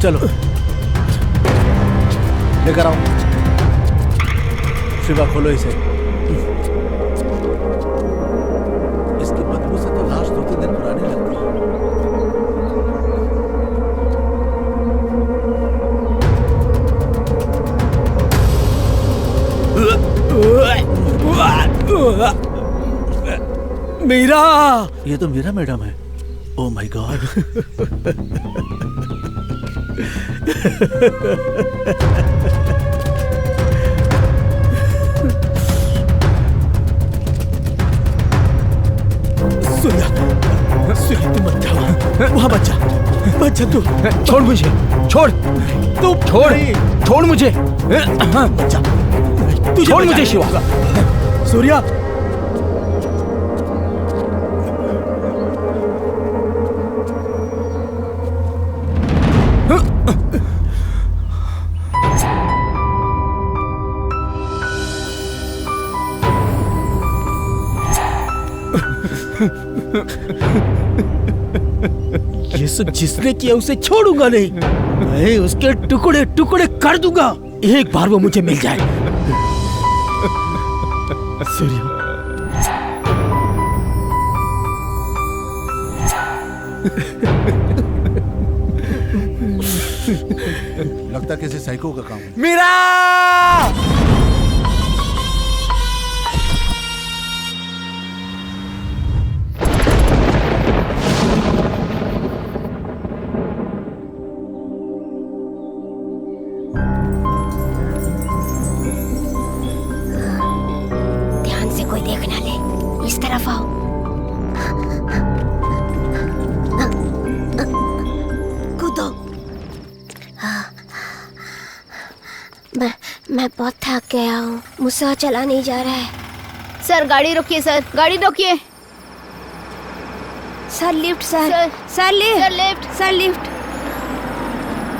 चलो लेकर आओ। शिवा खोलो इसे। इसकी बदबू से तो लाश 2-3 दिन पुरानी लगती है। मीरा, ये तो मीरा मैडम है। Oh my God. सूर्या, तू मत जा, वहां बच्चा तू छोड़ मुझे, छोड़ तू छोड़ मुझे, बच्चा छोड़ मुझे शिवा। सूर्या, ये सब जिसने किया उसे छोड़ूंगा नहीं। मैं उसके टुकड़े टुकड़े कर दूंगा, एक बार वो मुझे मिल जाए। सूर्या, लगता किसी साइको का काम है। मीरा, मैं बहुत थक गया हूँ, मुझसे चला नहीं जा रहा है। सर गाड़ी रोकिए, सर गाड़ी रोकिए। Sir lift, sir lift.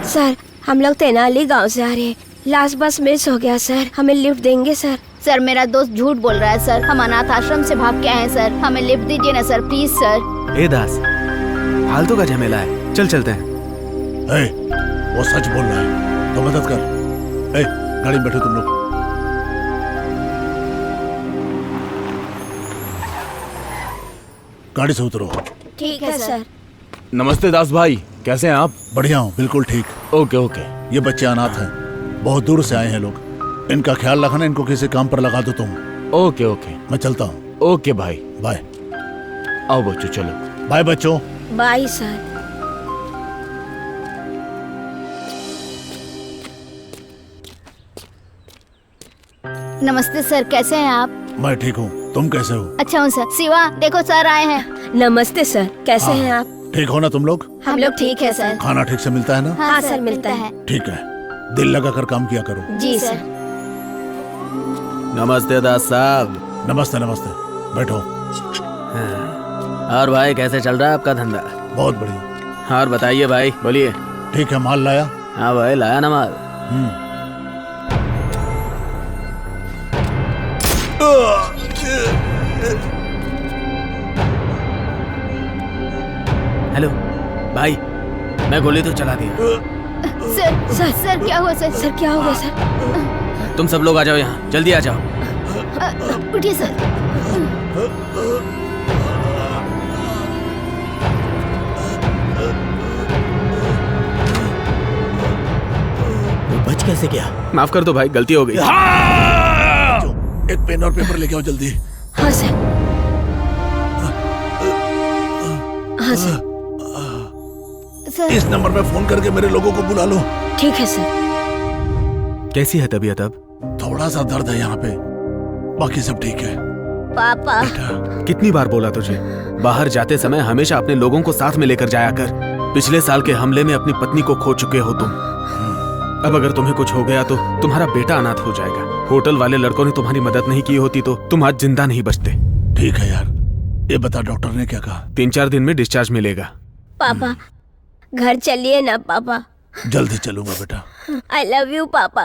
Sir हम लोग तेनाली गांव से आ रहे हैं, लास्ट बस मिस हो गया सर, हमें लिफ्ट देंगे सर? सर मेरा दोस्त झूठ बोल रहा है सर, हम अनाथ आश्रम से भाग के आए हैं सर, हमें लिफ्ट दीजिए ना सर, प्लीज सर। ए दास, फालतू का झमेला है, चल चलते हैं। वो सच बोल रहा है तो मदद कर। गाड़ी में बैठो तुम लोग। गाड़ी से उतरो। ठीक है सर। नमस्ते दास भाई, कैसे हैं आप? बढ़िया हूँ, बिल्कुल ठीक। Okay okay. ये बच्चे अनाथ हैं, बहुत दूर से आए हैं लोग, इनका ख्याल रखना, इनको किसी काम पर लगा दो तुम। ओके ओके, मैं चलता हूँ। ओके भाई, बाय। आओ बच्चों, चलो। बाय बच्चों। Bye sir. नमस्ते सर, कैसे हैं आप? मैं ठीक हूँ, तुम कैसे हो? अच्छा हूँ सर। शिवा देखो सर आए हैं। नमस्ते सर, कैसे हैं आप? ठीक हो ना तुम लोग? हम लोग ठीक है सर। खाना ठीक से मिलता है ना? हाँ सर, मिलता है। ठीक है, दिल लगा कर काम किया करो। जी सर। नमस्ते दास साहब। नमस्ते नमस्ते, बैठो। और भाई कैसे चल रहा है आपका धंधा? बहुत बढ़िया। और बताइए भाई, बोलिए। ठीक है, माल लाया? हाँ भाई, लाया ना माल। हेलो भाई, मैं गोली तो चला दिया। सर क्या हुआ सर? सर क्या होगा सर? तुम सब लोग आ जाओ यहाँ, जल्दी आ जाओ। उठिए सर। बच कैसे गया? माफ कर दो भाई, गलती हो गई। एक पेन और पेपर लेके आओ जल्दी। हाँ सर। हाँ सर। सर इस नंबर पे फोन करके मेरे लोगों को बुला लो। ठीक है सर। कैसी है तबीयत अब? थोड़ा सा दर्द है यहाँ पे, बाकी सब ठीक है। पापा कितनी बार बोला तुझे, बाहर जाते समय हमेशा अपने लोगों को साथ में लेकर जाया कर। पिछले साल के हमले में अपनी पत्नी को खो चुके हो तुम। अब अगर तुम्हें कुछ हो गया तो तुम्हारा बेटा अनाथ हो जाएगा। होटल वाले लड़कों ने तुम्हारी मदद नहीं की होती तो तुम आज जिंदा नहीं बचते। ठीक है यार, ये बता डॉक्टर ने क्या कहा? 3-4 दिन में डिस्चार्ज मिलेगा। पापा घर चलिए ना पापा। जल्दी चलूंगा बेटा। आई लव यू पापा।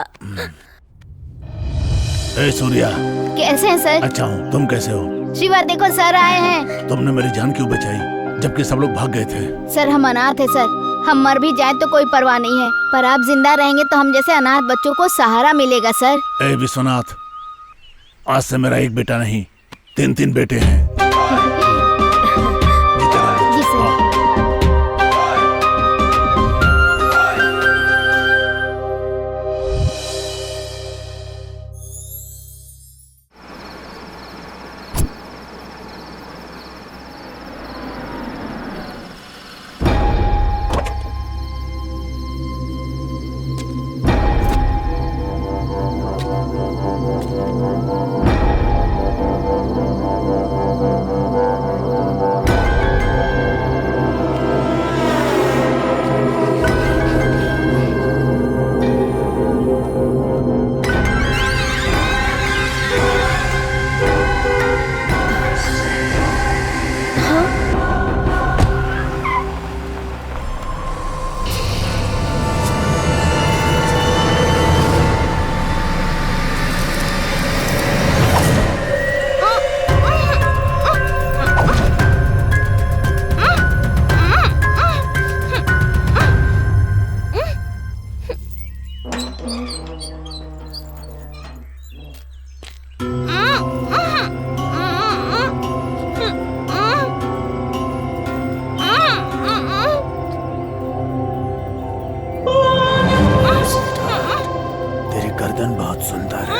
ए सूर्या। कैसे हैं सर? अच्छा हूँ, तुम कैसे हो? शिवर देखो सर आए हैं। तुमने मेरी जान क्यों बचाई जबकि सब लोग भाग गए थे? सर हम अनाथ है सर, हम मर भी जाए तो कोई परवाह नहीं है, पर आप जिंदा रहेंगे तो हम जैसे अनाथ बच्चों को सहारा मिलेगा सर। ए विश्वनाथ, आज से मेरा एक बेटा नहीं 3 बेटे हैं। जी सर। तेरी गर्दन बहुत सुंदर है।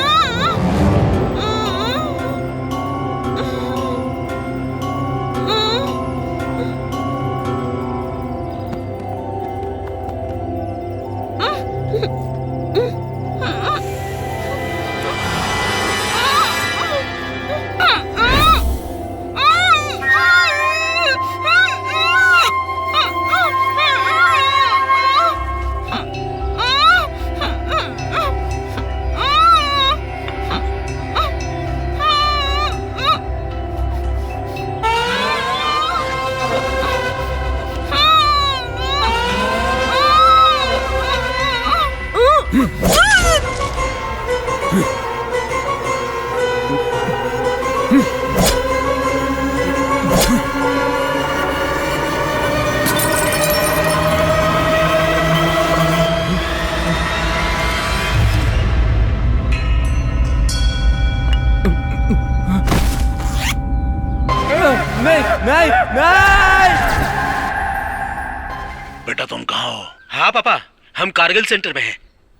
बेटा तुम कहाँ हो? हाँ पापा, हम कारगिल सेंटर में हैं।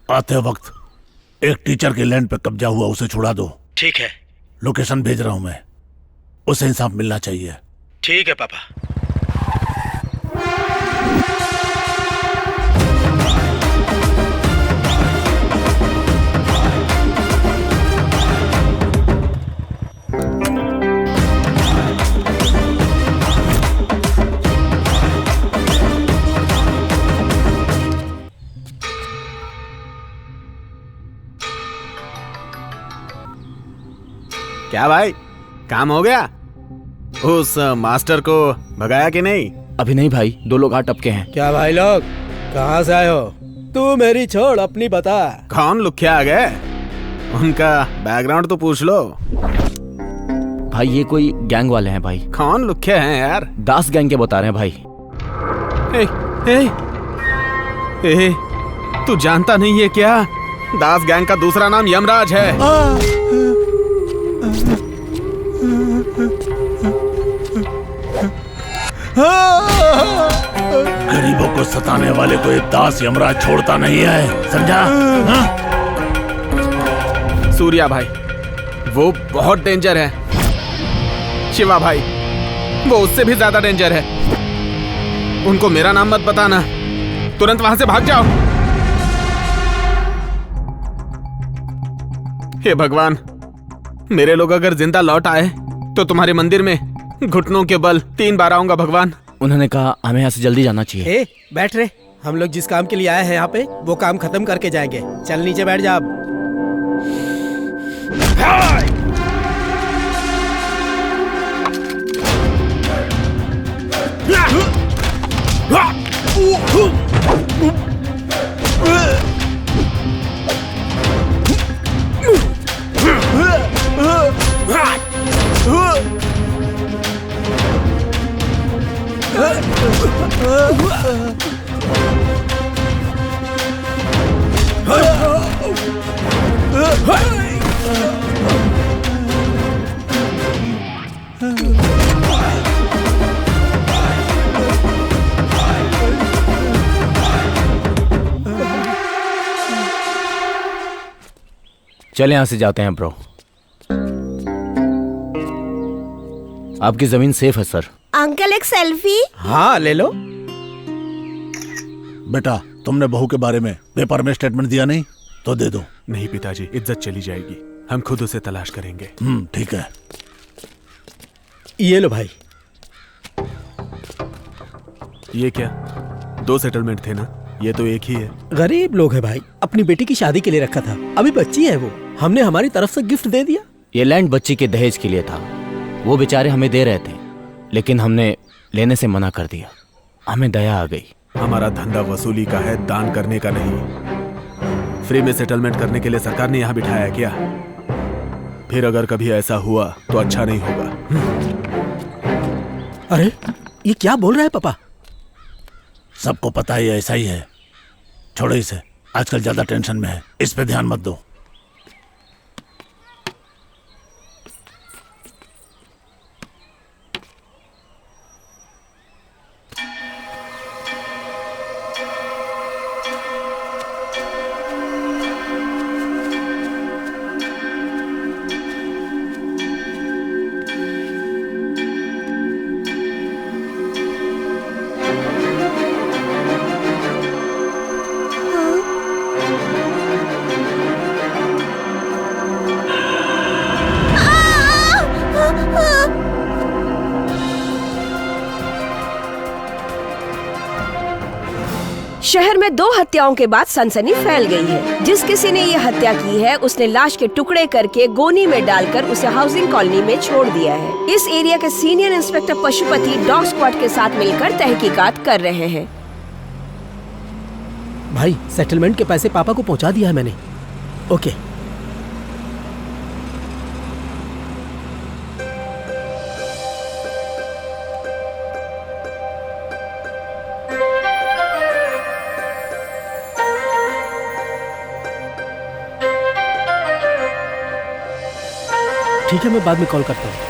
आते वक्त एक टीचर के लैंड पे कब्जा हुआ, उसे छुड़ा दो। ठीक है। लोकेशन भेज रहा हूं मैं, उसे इंसाफ मिलना चाहिए। ठीक है पापा। क्या भाई, काम हो गया? उस मास्टर को भगाया कि नहीं? अभी नहीं भाई, 2 लोग आ टपके हैं। क्या भाई लोग, कहाँ से आए हो? तू मेरी छोड़, अपनी बता। कौन लुख्या आ गए? उनका बैकग्राउंड तो पूछ लो। भाई ये कोई गैंग वाले हैं भाई। कौन लुख्या हैं यार? दास गैंग के बता रहे हैं भाई। ए, तू जानता नहीं है क्या? दास गैंग का दूसरा नाम यमराज है। गरीबों को को सताने वाले को एक दास यमराज छोड़ता नहीं है, समझा? हाँ? सूर्या भाई, वो बहुत डेंजर है। शिवा भाई, वो उससे भी ज्यादा डेंजर है। उनको मेरा नाम मत बताना, तुरंत वहां से भाग जाओ। हे भगवान, मेरे लोग अगर जिंदा लौट आए तो तुम्हारे मंदिर में घुटनों के बल 3 बार आऊंगा भगवान। उन्होंने कहा हमें यहाँ से जल्दी जाना चाहिए। ए, बैठ रहे। हम लोग जिस काम के लिए आए हैं यहाँ पे, वो काम खत्म करके जाएंगे। चल नीचे बैठ जा अब। चले यहाँ से जाते हैं ब्रो। आपकी जमीन सेफ है सर। अंकल एक सेल्फी। हाँ ले लो। बेटा, तुमने बहू के बारे में पेपर में स्टेटमेंट दिया नहीं तो दे दो। नहीं पिताजी, इज्जत चली जाएगी। हम खुद उसे तलाश करेंगे। ठीक है। ये लो भाई। ये क्या, 2 सेटलमेंट थे ना? ये तो एक ही है। गरीब लोग है भाई, अपनी बेटी की शादी के लिए रखा था। अभी बच्ची है वो, हमने हमारी तरफ से गिफ्ट दे दिया। ये लैंड बच्ची के दहेज के लिए था। वो बेचारे हमें दे रहे थे, लेकिन हमने लेने से मना कर दिया। हमें दया आ गई। हमारा धंधा वसूली का है, दान करने का नहीं। फ्री में सेटलमेंट करने के लिए सरकार ने यहाँ बिठाया क्या? फिर अगर कभी ऐसा हुआ तो अच्छा नहीं होगा। अरे ये क्या बोल रहा है पापा? सबको पता ही ऐसा ही है। छोड़ो इसे, आजकल ज्यादा टेंशन में है, इस पे ध्यान मत दो। शहर में 2 हत्याओं के बाद सनसनी फैल गई है। जिस किसी ने ये हत्या की है, उसने लाश के टुकड़े करके गोनी में डालकर उसे हाउसिंग कॉलोनी में छोड़ दिया है। इस एरिया के senior inspector Pashupati dog squad के साथ मिलकर तहकीकात कर रहे हैं। भाई सेटलमेंट के पैसे पापा को पहुंचा दिया है मैंने। ओके। ठीक है, मैं बाद में कॉल करता हूँ।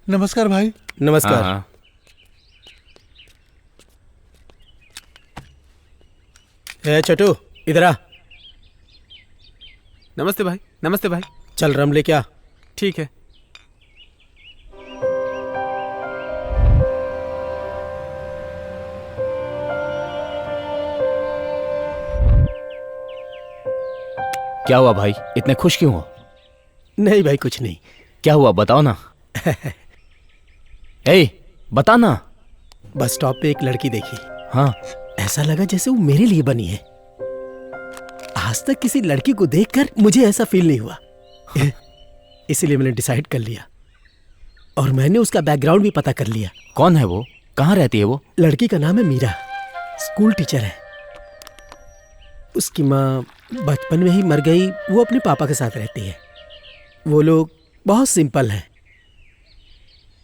नमस्कार भाई। नमस्कार। हाँ। ए छोटू, इधर आ। नमस्ते भाई। नमस्ते भाई। चल रम ले क्या? ठीक है। क्या हुआ भाई, इतने खुश क्यों हो? नहीं भाई, कुछ नहीं। क्या हुआ बताओ ना। ए, बता ना। बस स्टॉप पे एक लड़की देखी। हाँ। ऐसा लगा जैसे वो मेरे लिए बनी है। आज तक किसी लड़की को देखकर मुझे ऐसा फील नहीं हुआ। इसीलिए मैंने डिसाइड कर लिया और मैंने उसका बैकग्राउंड भी पता कर लिया। कौन है वो? कहाँ रहती है वो? लड़की का नाम है मीरा, स्कूल टीचर है। उसकी माँ बचपन में ही मर गई। वो अपने पापा के साथ रहती है। वो लोग बहुत सिंपल हैं।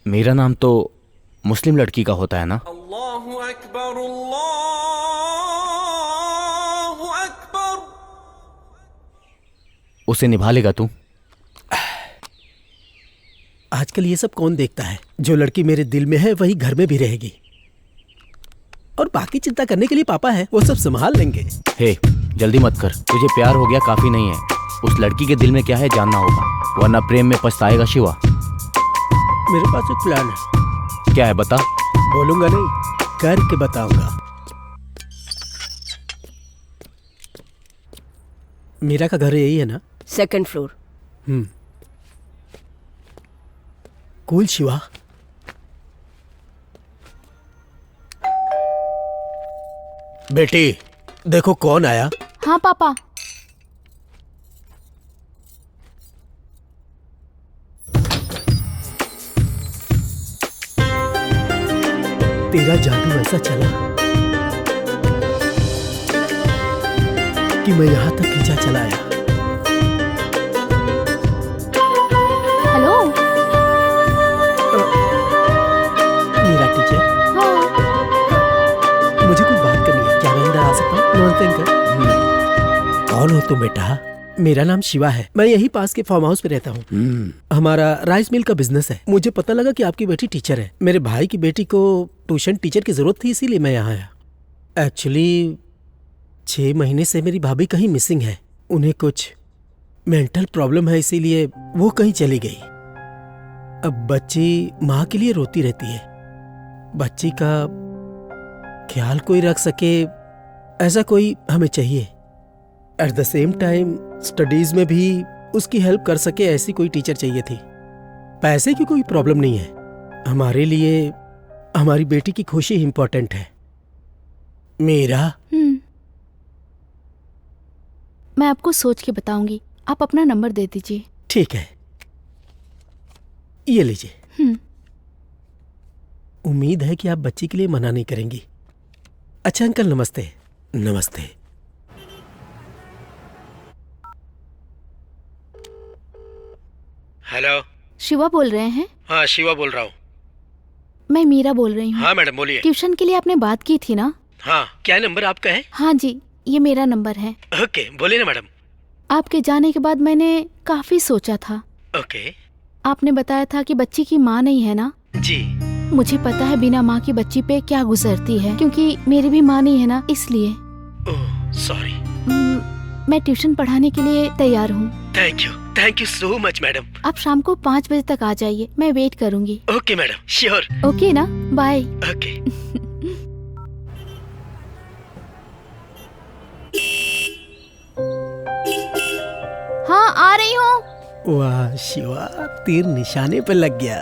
मेरा नाम तो मुस्लिम लड़की का होता है ना? अल्लाहु अकबर, अल्लाहु अकबर। उसे निभा लेगा तू? आजकल ये सब कौन देखता है? जो लड़की मेरे दिल में है वही घर में भी रहेगी। और बाकी चिंता करने के लिए पापा है, वो सब संभाल लेंगे। हे, जल्दी मत कर। तुझे प्यार हो गया काफी नहीं है। उस लड़की के दिल में क्या है जानना होगा, वरना प्रेम में पछताएगा शिवा। मेरे पास एक प्लान है। क्या है बता? बोलूंगा नहीं, करके बताऊंगा। मीरा का घर यही है ना? Second floor. कूल शिवा। बेटी देखो कौन आया। हाँ पापा। तेरा जादू ऐसा चला कि मैं यहां तक खींचा चला आया। हेलो। मीरा टीचर, हाँ। मुझे कुछ बात करनी है, क्या मैं अंदर आ सकता हूँ? नमस्ते अंकल। कौन हो तुम बेटा? मेरा नाम शिवा है, मैं यही पास के फार्म हाउस पे रहता हूँ। हमारा राइस मिल का बिजनेस है। मुझे पता लगा कि आपकी बेटी टीचर है। मेरे भाई की बेटी को ट्यूशन टीचर की जरूरत थी, इसीलिए मैं यहाँ आया। एक्चुअली 6 महीने से मेरी भाभी कहीं मिसिंग है। उन्हें कुछ मेंटल प्रॉब्लम है, इसीलिए वो कहीं चली गई। अब बच्ची माँ के लिए रोती रहती है। बच्ची का ख्याल कोई रख सके ऐसा कोई हमें चाहिए। At the same time studies में भी उसकी हेल्प कर सके ऐसी कोई टीचर चाहिए थी। पैसे की कोई प्रॉब्लम नहीं है, हमारे लिए हमारी बेटी की खुशी इंपॉर्टेंट है। मेरा मैं आपको सोच के बताऊंगी। आप अपना नंबर दे दीजिए। ठीक है, ये लीजिए। उम्मीद है कि आप बच्ची के लिए मना नहीं करेंगी। अच्छा अंकल, नमस्ते। नमस्ते। हेलो। शिवा बोल रहे हैं? हाँ, शिवा बोल रहा हूँ। मैं मीरा बोल रही हूँ। हाँ मैडम, बोलिए। ट्यूशन के लिए आपने बात की थी ना? हाँ, क्या नंबर आपका है? हाँ जी, ये मेरा नंबर है। ओके, बोलिए ना मैडम। आपके जाने के बाद मैंने काफी सोचा था। ओके। आपने बताया था कि बच्ची की माँ नहीं है ना? जी। मुझे पता है बिना माँ की बच्ची पे क्या गुजरती है, क्योंकि मेरी भी माँ नहीं है ना, इसलिए। Oh sorry. मैं ट्यूशन पढ़ाने के लिए तैयार हूँ। Thank you so much madam. आप शाम को 5 बजे तक आ जाइए, मैं वेट करूँगी। Okay madam, sure. ओके ना, बाय। ओके। हाँ, आ रही हूँ। वाह शिवा, तीर निशाने पर लग गया।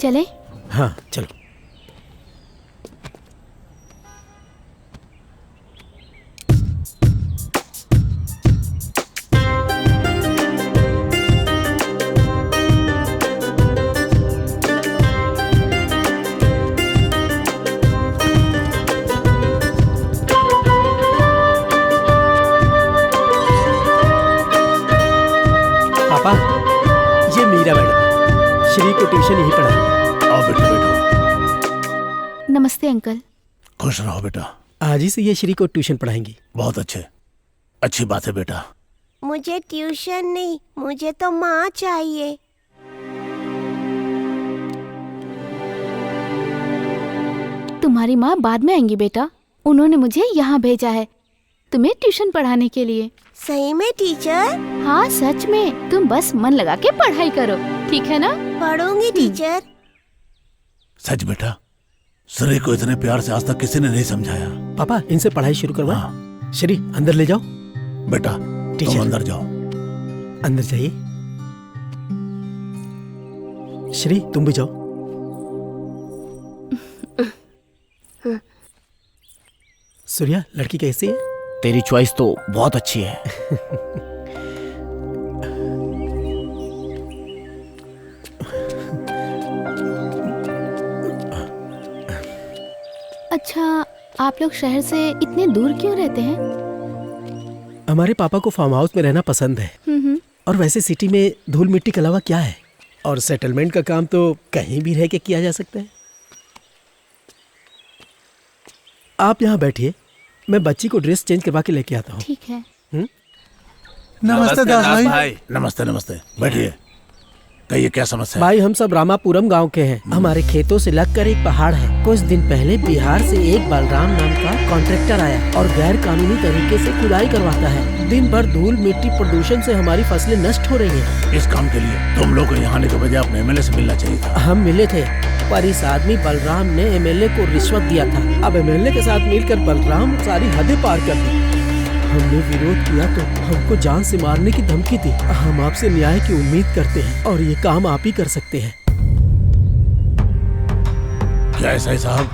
चले? हाँ चलो। पापा, ये मीरा मैडम, श्री को ट्यूशन यही पढ़ाएंगे। आओ बेटा, बैठो। नमस्ते अंकल। खुश रहो बेटा। आज ही से ये श्री को ट्यूशन पढ़ाएंगी। बहुत अच्छी बात है बेटा। मुझे ट्यूशन नहीं, मुझे तो माँ चाहिए। तुम्हारी माँ बाद में आएंगी बेटा, उन्होंने मुझे यहाँ भेजा है तुम्हें ट्यूशन पढ़ाने के लिए। सही में टीचर? हाँ सच में, तुम बस मन लगा के पढ़ाई करो, ठीक है ना? पढ़ूंगी टीचर। सच बेटा, श्री को इतने प्यार से आज तक किसी ने नहीं समझाया। पापा, इनसे पढ़ाई शुरू करवाएं। हाँ। श्री अंदर ले जाओ। बेटा टीचर। तुम अंदर जाओ। अंदर जाइए। श्री तुम भी जाओ। सूर्या लड़की कैसी है? तेरी चॉइस तो बहुत अच्छी है। अच्छा, आप लोग शहर से इतने दूर क्यों रहते हैं? हमारे पापा को फार्म हाउस में रहना पसंद है। और वैसे सिटी में धूल मिट्टी के अलावा क्या है, और सेटलमेंट का काम तो कहीं भी रह के किया जा सकता है। आप यहाँ बैठिए, मैं बच्ची को ड्रेस चेंज करवा के लेके आता हूँ। ठीक है। नमस्ते दास भाई। नमस्ते नमस्ते, बैठिए। कहिए क्या समस्या है? भाई हम सब रामापुरम गांव के हैं। हमारे खेतों से लगकर एक पहाड़ है। कुछ दिन पहले बिहार से एक बलराम नाम का कॉन्ट्रैक्टर आया और गैर कानूनी तरीके से खुदाई करवाता है। दिन भर धूल मिट्टी प्रदूषण से हमारी फसलें नष्ट हो रही हैं। इस काम के लिए तुम लोग को यहाँ आने के बजाय अपने एमएलए से मिलना चाहिए था। हम मिले थे, पर इस आदमी बलराम ने एमएलए को रिश्वत दिया था। अब एमएलए के साथ मिलकर बलराम सारी हदें पार कर दी। हमने विरोध किया तो हमको जान से मारने की धमकी दी। हम आपसे न्याय की उम्मीद करते हैं और ये काम आप ही कर सकते हैं। क्या ऐसा है साहब?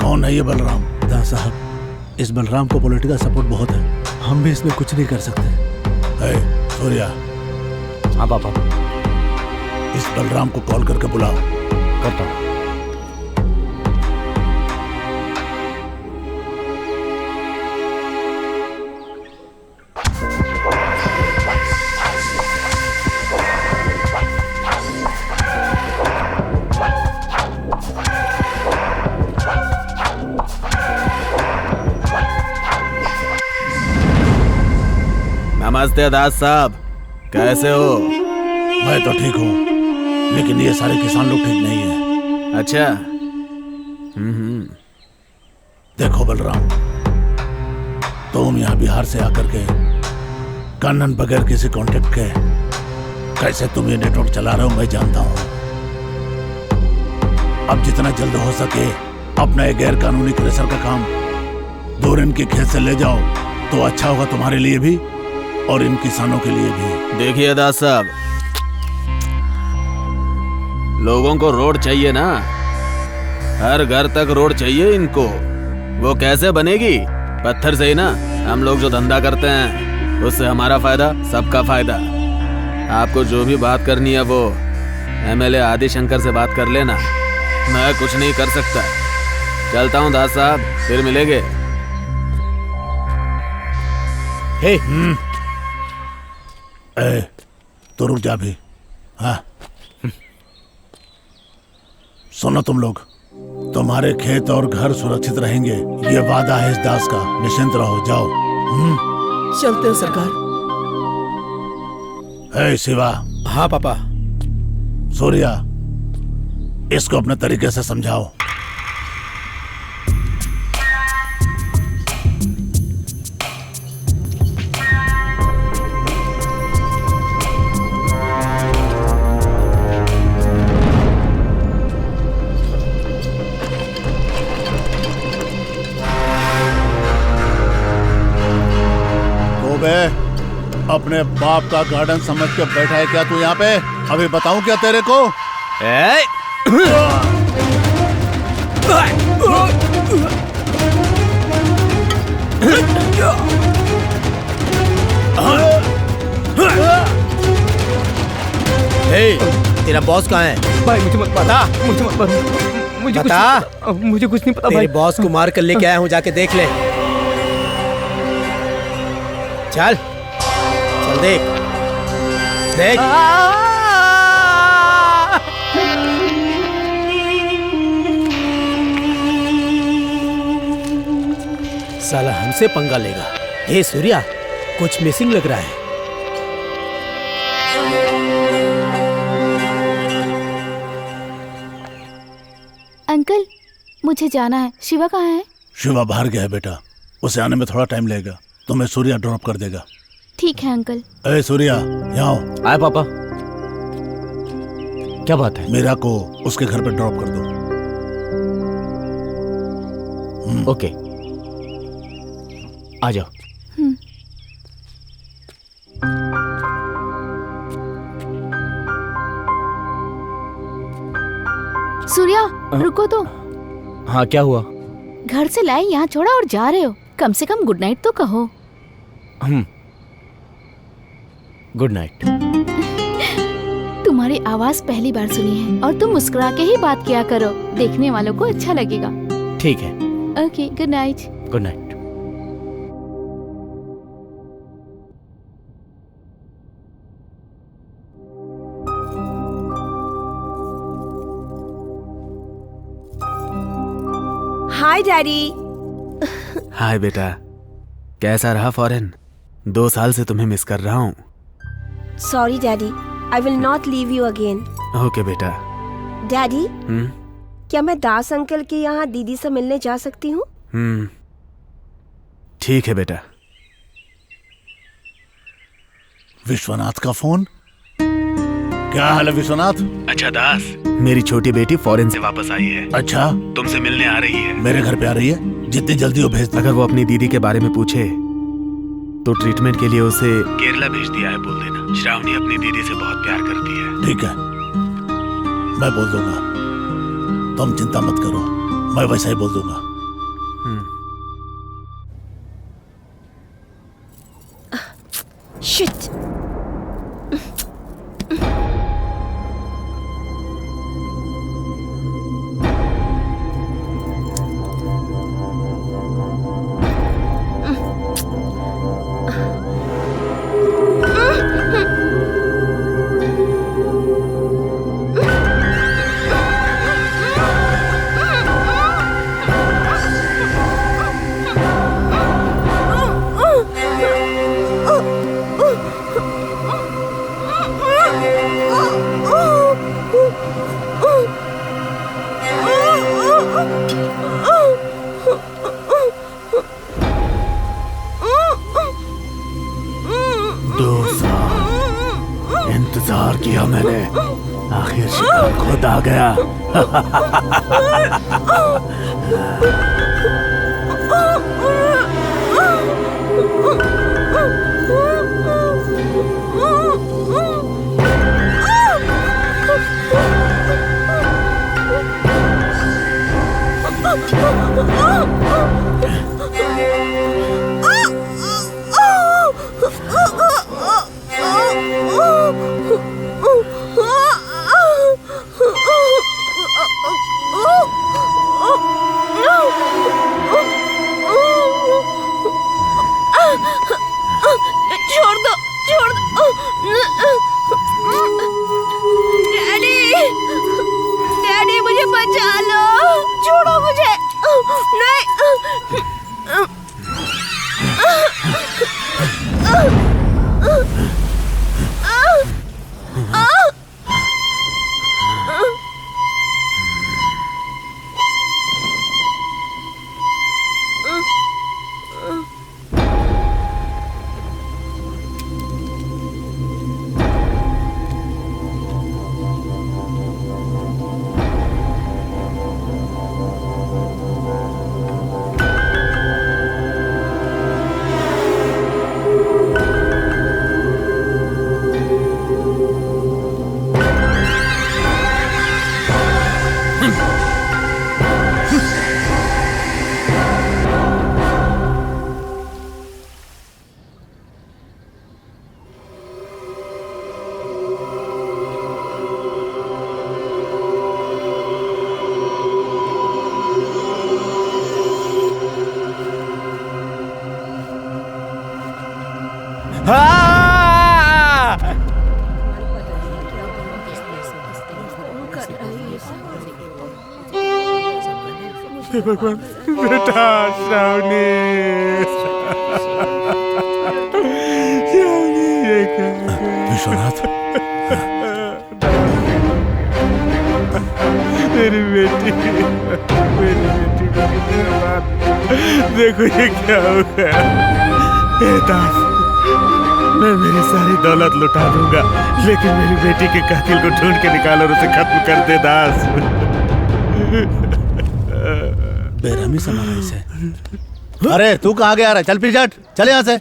कौन है ये बलराम? दास साहब, इस बलराम को पॉलिटिकल सपोर्ट बहुत है। हम भी इसमें कुछ नहीं कर सकते। सूर्या। हाँ पापा। इस बलराम को कॉल करके बुलाओ। करता हूँ। नमस्ते दास साहब, कैसे हो? मैं तो ठीक हूँ, लेकिन ये सारे किसान लोग ठीक नहीं है। अच्छा। देखो बलराम, तुम यहाँ बिहार से आकर के कानून बगैर किसी कॉन्टेक्ट के कैसे तुम ये नेटवर्क चला रहे हो मैं जानता हूँ। अब जितना जल्द हो सके अपना ये गैर कानूनी क्रेशर का काम दूर इनके खेत से ले जाओ तो अच्छा होगा तुम्हारे लिए भी और इन किसानों के लिए भी। देखिए दास साहब, लोगों को रोड चाहिए ना, हर घर तक रोड चाहिए इनको। वो कैसे बनेगी? पत्थर से ही ना। हम लोग जो धंधा करते हैं उससे हमारा फायदा, सबका फायदा। आपको जो भी बात करनी है वो एमएलए आदि शंकर से बात कर लेना, मैं कुछ नहीं कर सकता। चलता हूँ दास साहब, फिर मिलेंगे। हे तो रुक जा भी। हाँ सुनो तुम लोग, तुम्हारे खेत और घर सुरक्षित रहेंगे, ये वादा है इस दास का। निश्चिंत रहो, जाओ। चलते हैं सरकार। हे शिवा। हाँ पापा। सूर्या, इसको अपने तरीके से समझाओ। अपने बाप का गार्डन समझ के बैठा है क्या तू यहाँ पे? अभी बताऊं क्या तेरे को? तेरा बॉस कहाँ है? भाई मुझे मत बता। मुझे मत मुझे बता। मुझे कुछ नहीं पता तेरे भाई। बॉस को मार कर लेके आया हूँ, जाके देख ले। चल चल देख देख। साला हमसे पंगा लेगा। हे सूर्या, कुछ मिसिंग लग रहा है। अंकल, मुझे जाना है। शिवा कहाँ है? शिवा बाहर गया है बेटा, उसे आने में थोड़ा टाइम लगेगा, तुम्हें सूर्या ड्रॉप कर देगा। ठीक है अंकल। अरे सूर्या, यहाँ आओ। आए पापा। क्या बात है? मीरा को उसके घर पे ड्रॉप कर दो। ओके, आ जाओ। रुको तो, हाँ क्या हुआ? घर से लाए यहाँ छोड़ा और जा रहे हो, कम से कम गुड नाइट तो कहो। Good night. तुम्हारी आवाज पहली बार सुनी है और तुम मुस्कुरा के ही बात किया करो, देखने वालों को अच्छा लगेगा। ठीक है। Okay, good night. Good night. Hi daddy. Hi बेटा, कैसा रहा फॉरेन? 2 साल से तुम्हें मिस कर रहा हूँ। Sorry daddy, I will not leave you again. Okay बेटा। डैडी, क्या मैं दास अंकल के यहाँ दीदी से मिलने जा सकती हूँ? ठीक है बेटा। विश्वनाथ का फोन? क्या हाल है विश्वनाथ? अच्छा दास, मेरी छोटी बेटी फॉरेन से वापस आई है। अच्छा, तुमसे मिलने आ रही है। मेरे घर पे आ रही है? जितनी जल्दी हो भेज दो। अगर वो अपनी दीदी के बारे में पूछे तो ट्रीटमेंट के लिए उसे केरला भेज दिया है बोल देना। श्रावणी अपनी दीदी से बहुत प्यार करती है। ठीक है, मैं बोल दूंगा, तुम चिंता मत करो, मैं वैसा ही बोल दूंगा। शिट। इंतजार किया मैंने, आखिर शिकार खुद आ गया। छोड़ दो, छोड़ दो। डैडी, डैडी मुझे बचा लो, छोड़ो मुझे। नहीं। भगवान, बेटा श्रावणी, विश्वनाथ, मेरी बेटी को कितने बार देखो ये क्या हो गया। दास, मैं मेरी सारी दौलत लुटा दूंगा, लेकिन मेरी बेटी के कातिल को ढूंढ के निकाल और उसे खत्म कर दे दास। बेरहमी समझ इसे। अरे तू कहाँ गया रहा? चल पीछे हट, चल यहाँ से।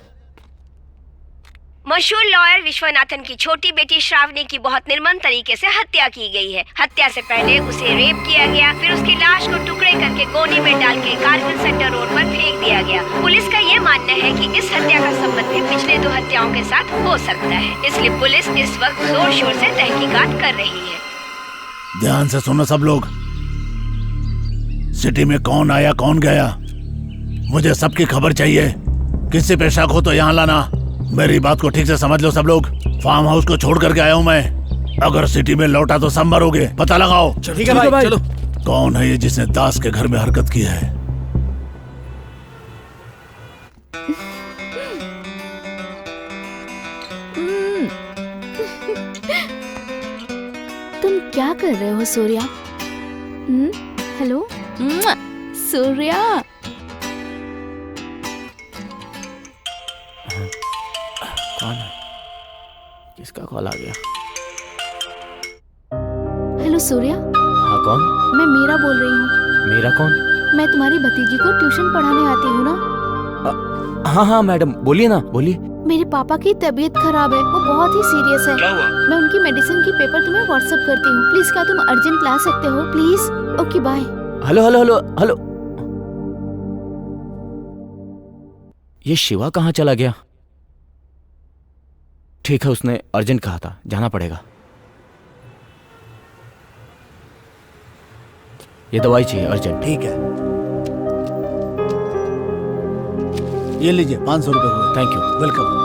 मशहूर लॉयर विश्वनाथन की छोटी बेटी श्रावणी की बहुत निर्मम तरीके से हत्या की गई है। हत्या से पहले उसे रेप किया गया, फिर उसकी लाश को टुकड़े करके गोनी में डाल के कारगिल सेंटर रोड पर फेंक दिया गया। पुलिस का ये मानना है कि इस हत्या का संबंध भी पिछले 2 हत्याओं के साथ हो सकता है, इसलिए पुलिस इस वक्त जोर शोर से तहकीकात कर रही है। ध्यान से सुनो सब लोग, सिटी में कौन आया कौन गया, मुझे सबकी खबर चाहिए। किसी पे शक हो तो यहाँ लाना। मेरी बात को ठीक से समझ लो सब लोग। फार्म हाउस को छोड़ करके आया हूँ मैं। अगर सिटी में लौटा तो सब मरोगे, पता लगाओ। ठीक है भाई, चलो। कौन है ये जिसने दास के घर में हरकत की है? तुम क्या कर रहे हो सूर्या? हेलो सूर्या। कौन है? किसका कॉल आ गया? हेलो सूर्या। हाँ कौन? मैं मीरा बोल रही हूँ। मेरा कौन? मैं तुम्हारी भतीजी को ट्यूशन पढ़ाने आती हूँ ना। हाँ हाँ मैडम, बोलिए ना, बोलिए। मेरे पापा की तबीयत खराब है, वो बहुत ही सीरियस है। क्या हुआ? मैं उनकी मेडिसिन की पेपर तुम्हें व्हाट्सएप करती हूँ। प्लीज क्या तुम अर्जेंट ला सकते हो please? Okay bye. Hello hello hello hello. ये शिवा कहाँ चला गया? ठीक है, उसने अर्जेंट कहा था, जाना पड़ेगा। ये दवाई चाहिए अर्जेंट। ठीक है, ये लीजिए 500 रुपए हुए। Thank you. वेलकम।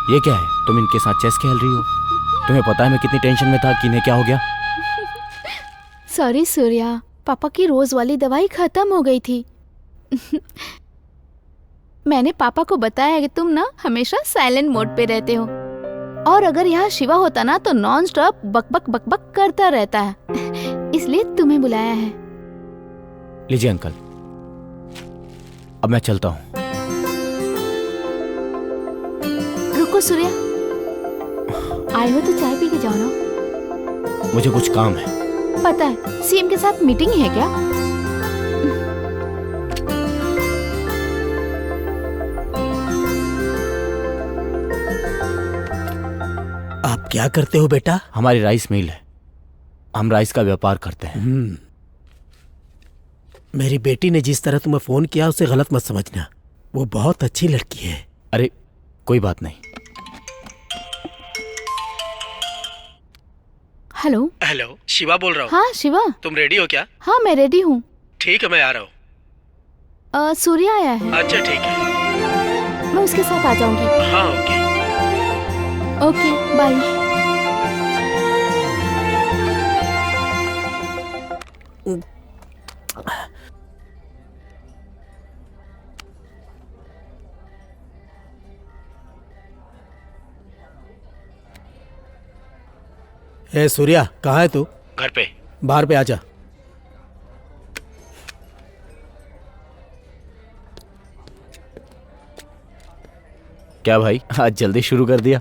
ये क्या है? तुम इनके साथ चेस खेल रही हो? तुम्हें पता है मैं कितनी टेंशन में था कि इन्हें क्या हो गया? सॉरी सूर्या, पापा की रोज वाली दवाई खत्म हो गई थी। मैंने पापा को बताया कि तुम ना हमेशा साइलेंट मोड पे रहते हो, और अगर यहाँ शिवा होता ना तो नॉन स्टॉप बकबक बकबक करता रहता है, इसलिए तुम्हें बुलाया है। लीजिए अंकल, अब मैं चलता हूँ। रुको सूर्या, आए हो तो चाय पी के जाओ ना। मुझे कुछ काम है। पता है, सीएम के साथ मीटिंग है क्या? आप क्या करते हो बेटा? हमारी राइस मिल है, हम राइस का व्यापार करते हैं। मेरी बेटी ने जिस तरह तुम्हें फोन किया उसे गलत मत समझना, वो बहुत अच्छी लड़की है। अरे कोई बात नहीं। हेलो। हेलो, शिवा बोल रहा हूँ। हाँ शिवा। तुम रेडी हो क्या? हाँ मैं रेडी हूँ। ठीक है, मैं आ रहा हूँ। सूर्या आया है। अच्छा ठीक है, मैं उसके साथ आ जाऊंगी। हाँ ओके। Okay bye. ए सूर्या, कहाँ है तू? घर पे। बाहर पे आजा। क्या भाई, आज जल्दी शुरू कर दिया?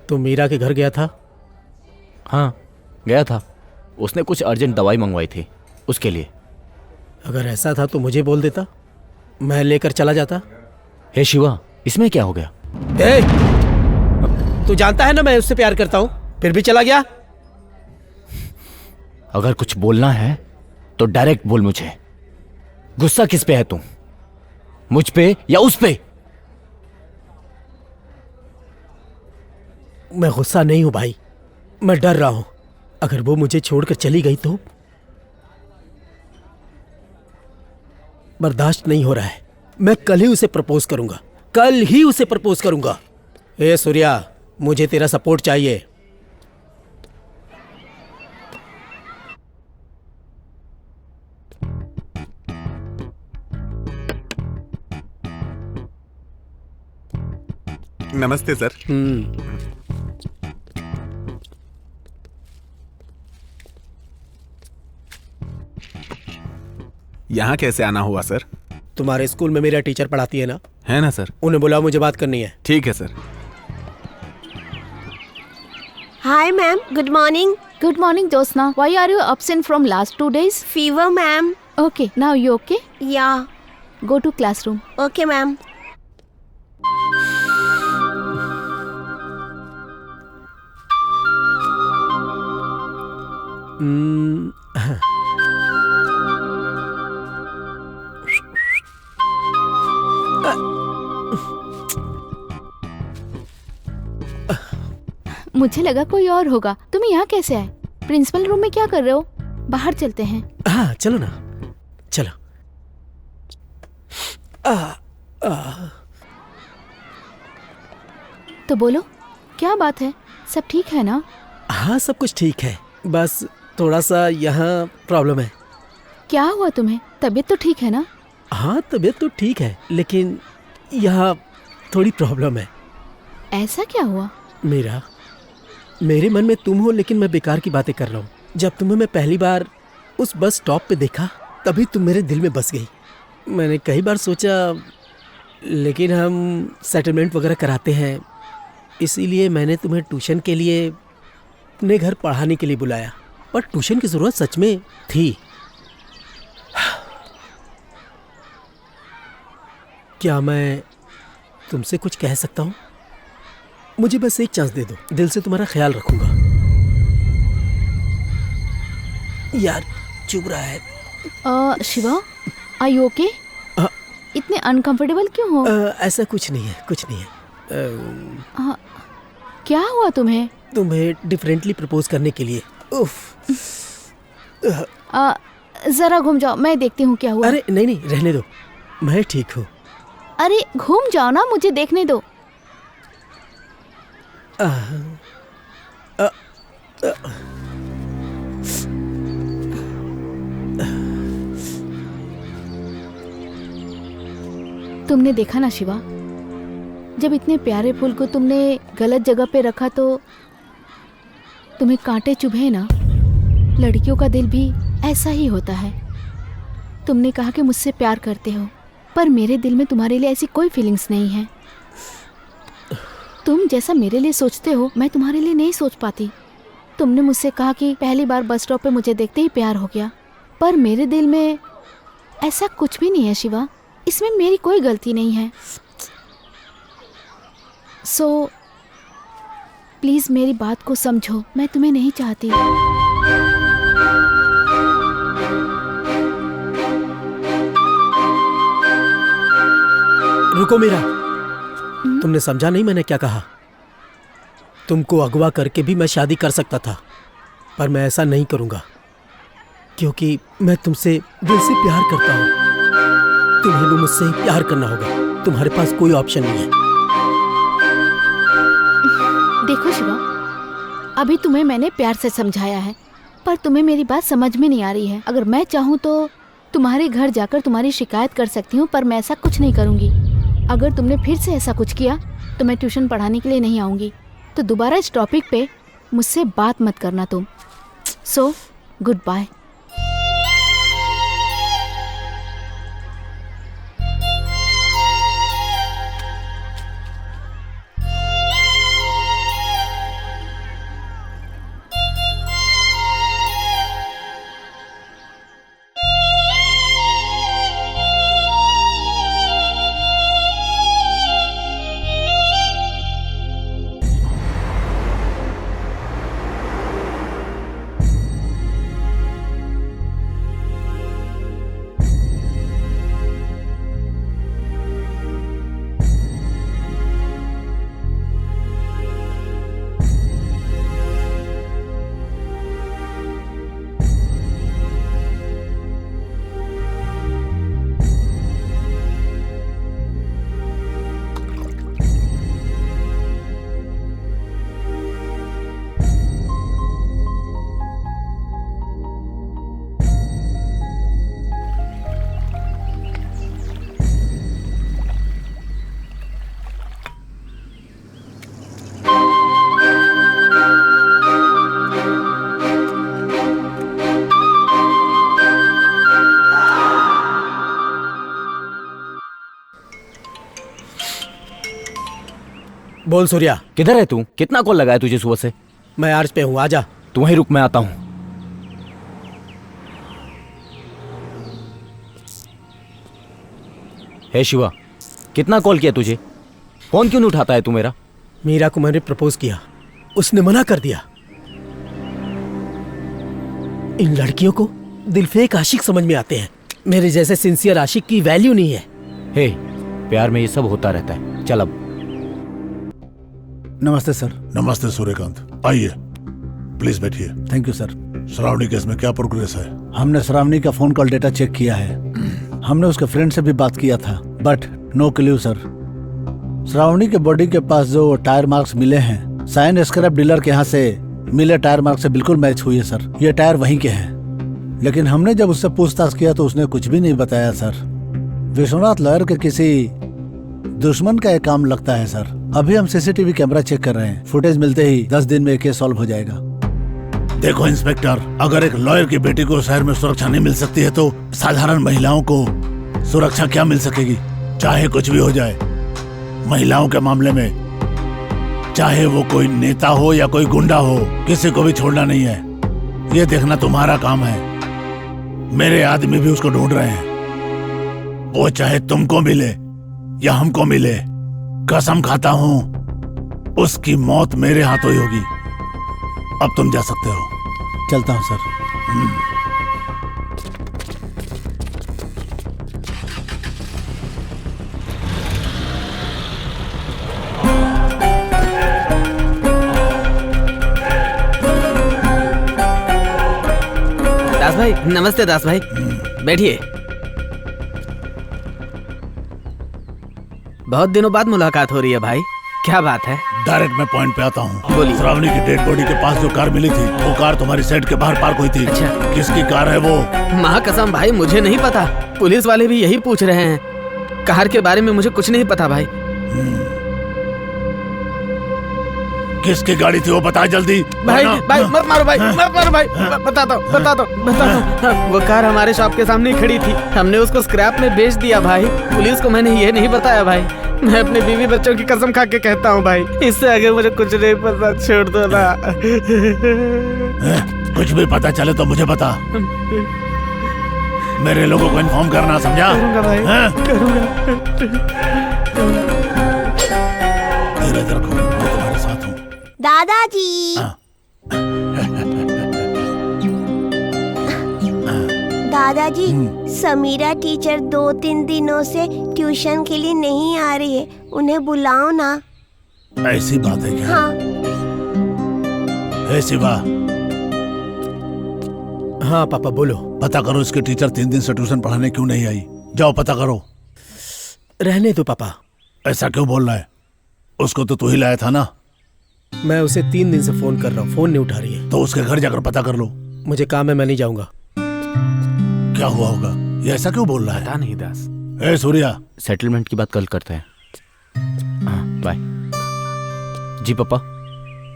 तू मीरा के घर गया था? हाँ गया था, उसने कुछ अर्जेंट दवाई मंगवाई थी उसके लिए। अगर ऐसा था तो मुझे बोल देता, मैं लेकर चला जाता। हे शिवा, इसमें क्या हो गया? ए, तू जानता है ना मैं उससे प्यार करता हूँ, फिर भी चला गया। अगर कुछ बोलना है तो डायरेक्ट बोल मुझे। गुस्सा किस पे है तू, मुझ पे या उस पे? मैं गुस्सा नहीं हूं भाई, मैं डर रहा हूं। अगर वो मुझे छोड़कर चली गई तो बर्दाश्त नहीं हो रहा है। मैं कल ही उसे प्रपोज करूंगा, कल ही उसे प्रपोज करूंगा। ए सूर्या, मुझे तेरा सपोर्ट चाहिए। नमस्ते सर। यहाँ कैसे आना हुआ सर? तुम्हारे स्कूल में मेरा टीचर पढ़ाती है ना? है ना सर। उन्हें बुलाओ, मुझे बात करनी है। ठीक है sir. Hi ma'am, good morning. Good morning, Josna. Why are you absent from last 2 days? Fever ma'am. Okay, now you okay? या Go to classroom. Okay ma'am. मुझे लगा कोई और होगा। तुम यहाँ कैसे आए? प्रिंसिपल रूम में क्या कर रहे हो? बाहर चलते हैं। हाँ चलो ना, चलो। तो बोलो, क्या बात है? सब ठीक है ना? हाँ सब कुछ ठीक है, बस थोड़ा सा यहाँ प्रॉब्लम है। क्या हुआ तुम्हें? तबीयत तो ठीक है ना? हाँ तबीयत तो ठीक है, लेकिन यहाँ थोड़ी प्रॉब्लम है। ऐसा क्या हुआ? मेरे मन में तुम हो, लेकिन मैं बेकार की बातें कर रहा हूँ। जब तुम्हें मैं पहली बार उस बस स्टॉप पे देखा, तभी तुम मेरे दिल में बस गई। मैंने कई बार सोचा, लेकिन हम सेटलमेंट वगैरह कराते हैं, इसीलिए मैंने तुम्हें ट्यूशन के लिए अपने घर पढ़ाने के लिए बुलाया। पर ट्यूशन की ज़रूरत सच में थी। क्या मैं तुमसे कुछ कह सकता हूँ? मुझे बस एक चांस दे दो, दिल से तुम्हारा ख्याल रखूंगा। यार चुभ रहा है। Shiva, are you okay? इतने अनकंफर्टेबल क्यों हो? ऐसा कुछ नहीं है, कुछ नहीं है। क्या हुआ तुम्हें? तुम्हें डिफरेंटली प्रपोज करने के लिए। उफ। जरा घूम जाओ, मैं देखती हूँ क्या हुआ। अरे नहीं, रहने दो, मैं ठीक हूँ। अरे घूम जाओ ना, मुझे देखने दो। तुमने देखा ना शिवा, जब इतने प्यारे फूल को तुमने गलत जगह पे रखा तो तुम्हें कांटे चुभे ना। लड़कियों का दिल भी ऐसा ही होता है। तुमने कहा कि मुझसे प्यार करते हो, पर मेरे दिल में तुम्हारे लिए ऐसी कोई फीलिंग्स नहीं है। तुम जैसा मेरे लिए सोचते हो, मैं तुम्हारे लिए नहीं सोच पाती। तुमने मुझसे कहा कि पहली बार बस स्टॉप पे मुझे देखते ही प्यार हो गया, पर मेरे दिल में ऐसा कुछ भी नहीं है शिवा। इसमें मेरी कोई गलती नहीं है। सो प्लीज मेरी बात को समझो, मैं तुम्हें नहीं चाहती। रुको मीरा, तुमने समझा नहीं मैंने क्या कहा? तुमको अगवा करके भी मैं शादी कर सकता था, पर मैं ऐसा नहीं करूंगा, क्योंकि मैं तुमसे दिल से प्यार करता हूं। तुम्हें भी मुझसे प्यार करना होगा, तुम्हारे पास कोई ऑप्शन नहीं है। देखो शिवा, अभी तुम्हें मैंने प्यार से समझाया है, पर तुम्हें मेरी बात समझ में नहीं आ रही है। अगर मैं चाहूँ तो तुम्हारे घर जाकर तुम्हारी शिकायत कर सकती हूँ, पर मैं ऐसा कुछ नहीं करूँगी। अगर तुमने फिर से ऐसा कुछ किया तो मैं ट्यूशन पढ़ाने के लिए नहीं आऊँगी। तो दोबारा इस टॉपिक पे मुझसे बात मत करना तुम। So goodbye. बोल सूर्या। किधर है तू? कितना कॉल लगाया तुझे सुबह से? मैं आर्च पे हूँ, आजा। तू वहीं रुक, मैं आता हूँ। हे शिवा, कितना कॉल किया तुझे? फोन क्यों नहीं उठाता है तू मेरा? मीरा को मैंने प्रपोज किया, उसने मना कर दिया। इन लड़कियों को दिलफेक आशिक समझ में आते हैं, मेरे जैसे सिंसियर आशिक की वैल्यू नहीं है। हे, प्यार में ये सब होता रहता है। चल अब। नमस्ते सर। नमस्ते सूर्यकांत, आइए प्लीज बैठिए। Thank you sir. Shravani case में क्या प्रोग्रेस है? हमने श्रावणी का फोन कॉल डेटा चेक किया है। हमने उसके फ्रेंड से भी बात किया था, but no clue sir. Shravani के बॉडी के पास जो टायर मार्क्स मिले हैं, साइन स्क्रैप डीलर के यहाँ से मिले टायर मार्क्स से बिल्कुल मैच हुई है सर। ये टायर वहीं के हैं। लेकिन हमने जब उससे पूछताछ किया तो उसने कुछ भी नहीं बताया सर। विश्वनाथ लॉयर के किसी दुश्मन का ये काम लगता है सर। अभी हम सीसीटीवी कैमरा चेक कर रहे हैं, फुटेज मिलते ही 10 दिन में केस सॉल्व हो जाएगा। देखो इंस्पेक्टर, अगर एक लॉयर की बेटी को शहर में सुरक्षा नहीं मिल सकती है तो साधारण महिलाओं को सुरक्षा क्या मिल सकेगी? चाहे कुछ भी हो जाए, महिलाओं के मामले में चाहे वो कोई नेता हो या कोई गुंडा हो, किसी को भी छोड़ना नहीं है। ये देखना तुम्हारा काम है। मेरे आदमी भी उसको ढूंढ रहे हैं। वो चाहे तुमको मिले या हमको मिले, कसम खाता हूँ उसकी मौत मेरे हाथों ही होगी। अब तुम जा सकते हो। चलता हूँ सर। दास भाई, नमस्ते दास भाई, बैठिए। बहुत दिनों बाद मुलाकात हो रही है भाई, क्या बात है? डायरेक्ट मैं पॉइंट पे आता हूँ। बोलिए। श्रावणी की डेड बॉडी के पास जो कार मिली थी, वो कार तुम्हारी सेट के बाहर पार्क हुई थी। अच्छा। किसकी कार है वो? माँ कसम भाई, मुझे नहीं पता। पुलिस वाले भी यही पूछ रहे हैं। कार के बारे में मुझे कुछ नहीं पता भाई। किसकी गाड़ी थी वो बता जल्दी। भाई भाई मत मारो भाई, मत मारो भाई। बता दो। वो कार हमारे शॉप के सामने ही खड़ी थी, हमने उसको स्क्रैप में बेच दिया भाई। पुलिस को मैंने ये नहीं बताया भाई। मैं अपने बीवी बच्चों की कसम खा के कहता हूँ भाई, इससे आगे मुझे कुछ नहीं पता, छोड़ दो ना। कुछ भी पता चले तो मुझे बता। मेरे लोगों को इन्फॉर्म करना, समझा? करूंगा भाई, करूंगा। धीरज रखो, मैं तुम्हारे साथ हूँ। दादाजी। दादाजी, समीरा टीचर 2-3 दिनों से ट्यूशन के लिए नहीं आ रही है, उन्हें बुलाओ ना। ऐसी बात है क्या? हाँ। हे शिवा। हाँ पापा बोलो। पता करो इसके टीचर 3 दिन से ट्यूशन पढ़ाने क्यों नहीं आई। जाओ पता करो। रहने दो पापा। ऐसा क्यों बोल रहा है? उसको तो तू ही लाया था ना। मैं उसे 3 दिन से फोन कर रहा हूँ, फोन नहीं उठा रही है। तो उसके घर जाकर पता कर लो। मुझे काम है, मैं नहीं जाऊंगा। क्या हुआ होगा? ये ऐसा क्यों बोल रहा है? पता नहीं दास। ए सूर्या, सेटलमेंट की बात कल करते हैं। हाँ बाय। जी पापा।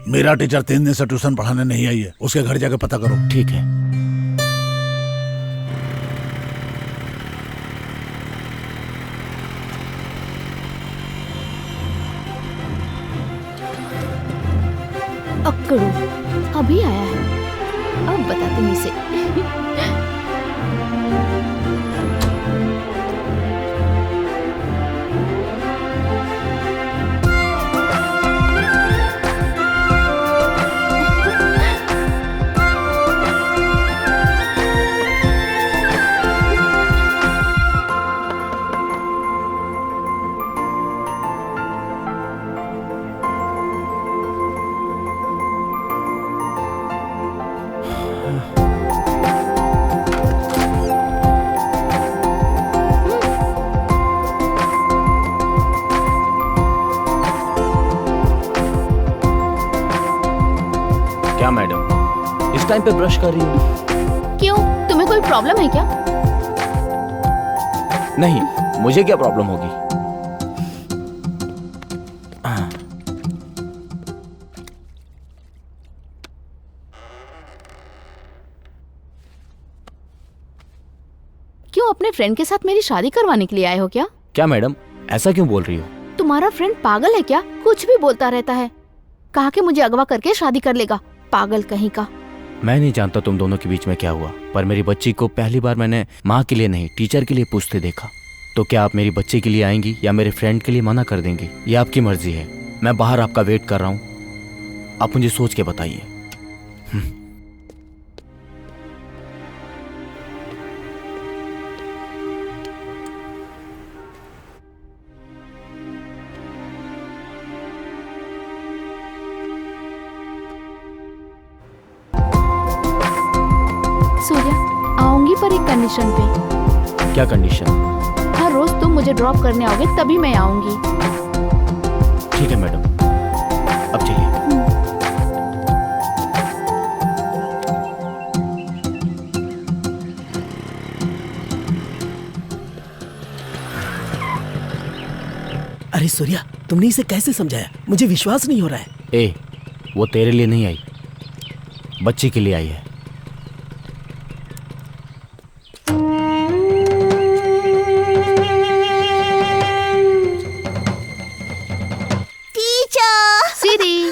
मेरा टीचर 3 दिन से ट्यूशन पढ़ाने नहीं आई है, उसके घर जाकर पता करो। ठीक है। अक्कड़ू अभी आया है, अब बताती हूँ इसे। क्या मैडम, इस टाइम पे ब्रश कर रही हूँ? क्यों, तुम्हें कोई प्रॉब्लम है क्या? नहीं, मुझे क्या प्रॉब्लम होगी? क्यों, अपने फ्रेंड के साथ मेरी शादी करवाने के लिए आए हो क्या? क्या मैडम, ऐसा क्यों बोल रही हो? तुम्हारा फ्रेंड पागल है क्या? कुछ भी बोलता रहता है। कहा कि मुझे अगवा करके शादी कर लेगा। पागल कहीं का। मैं नहीं जानता तुम दोनों के बीच में क्या हुआ, पर मेरी बच्ची को पहली बार मैंने माँ के लिए नहीं टीचर के लिए पूछते देखा। तो क्या आप मेरी बच्ची के लिए आएंगी या मेरे फ्रेंड के लिए मना कर देंगी? ये आपकी मर्जी है। मैं बाहर आपका वेट कर रहा हूँ, आप मुझे सोच के बताइए। सूर्या, आऊंगी पर एक कंडीशन पे। क्या कंडीशन? हर रोज तुम मुझे ड्रॉप करने आओगे तभी मैं आऊंगी। ठीक है मैडम, अब चलिए। अरे सूर्या, तुमने इसे कैसे समझाया? मुझे विश्वास नहीं हो रहा है। ए, वो तेरे लिए नहीं आई, बच्ची के लिए आई है।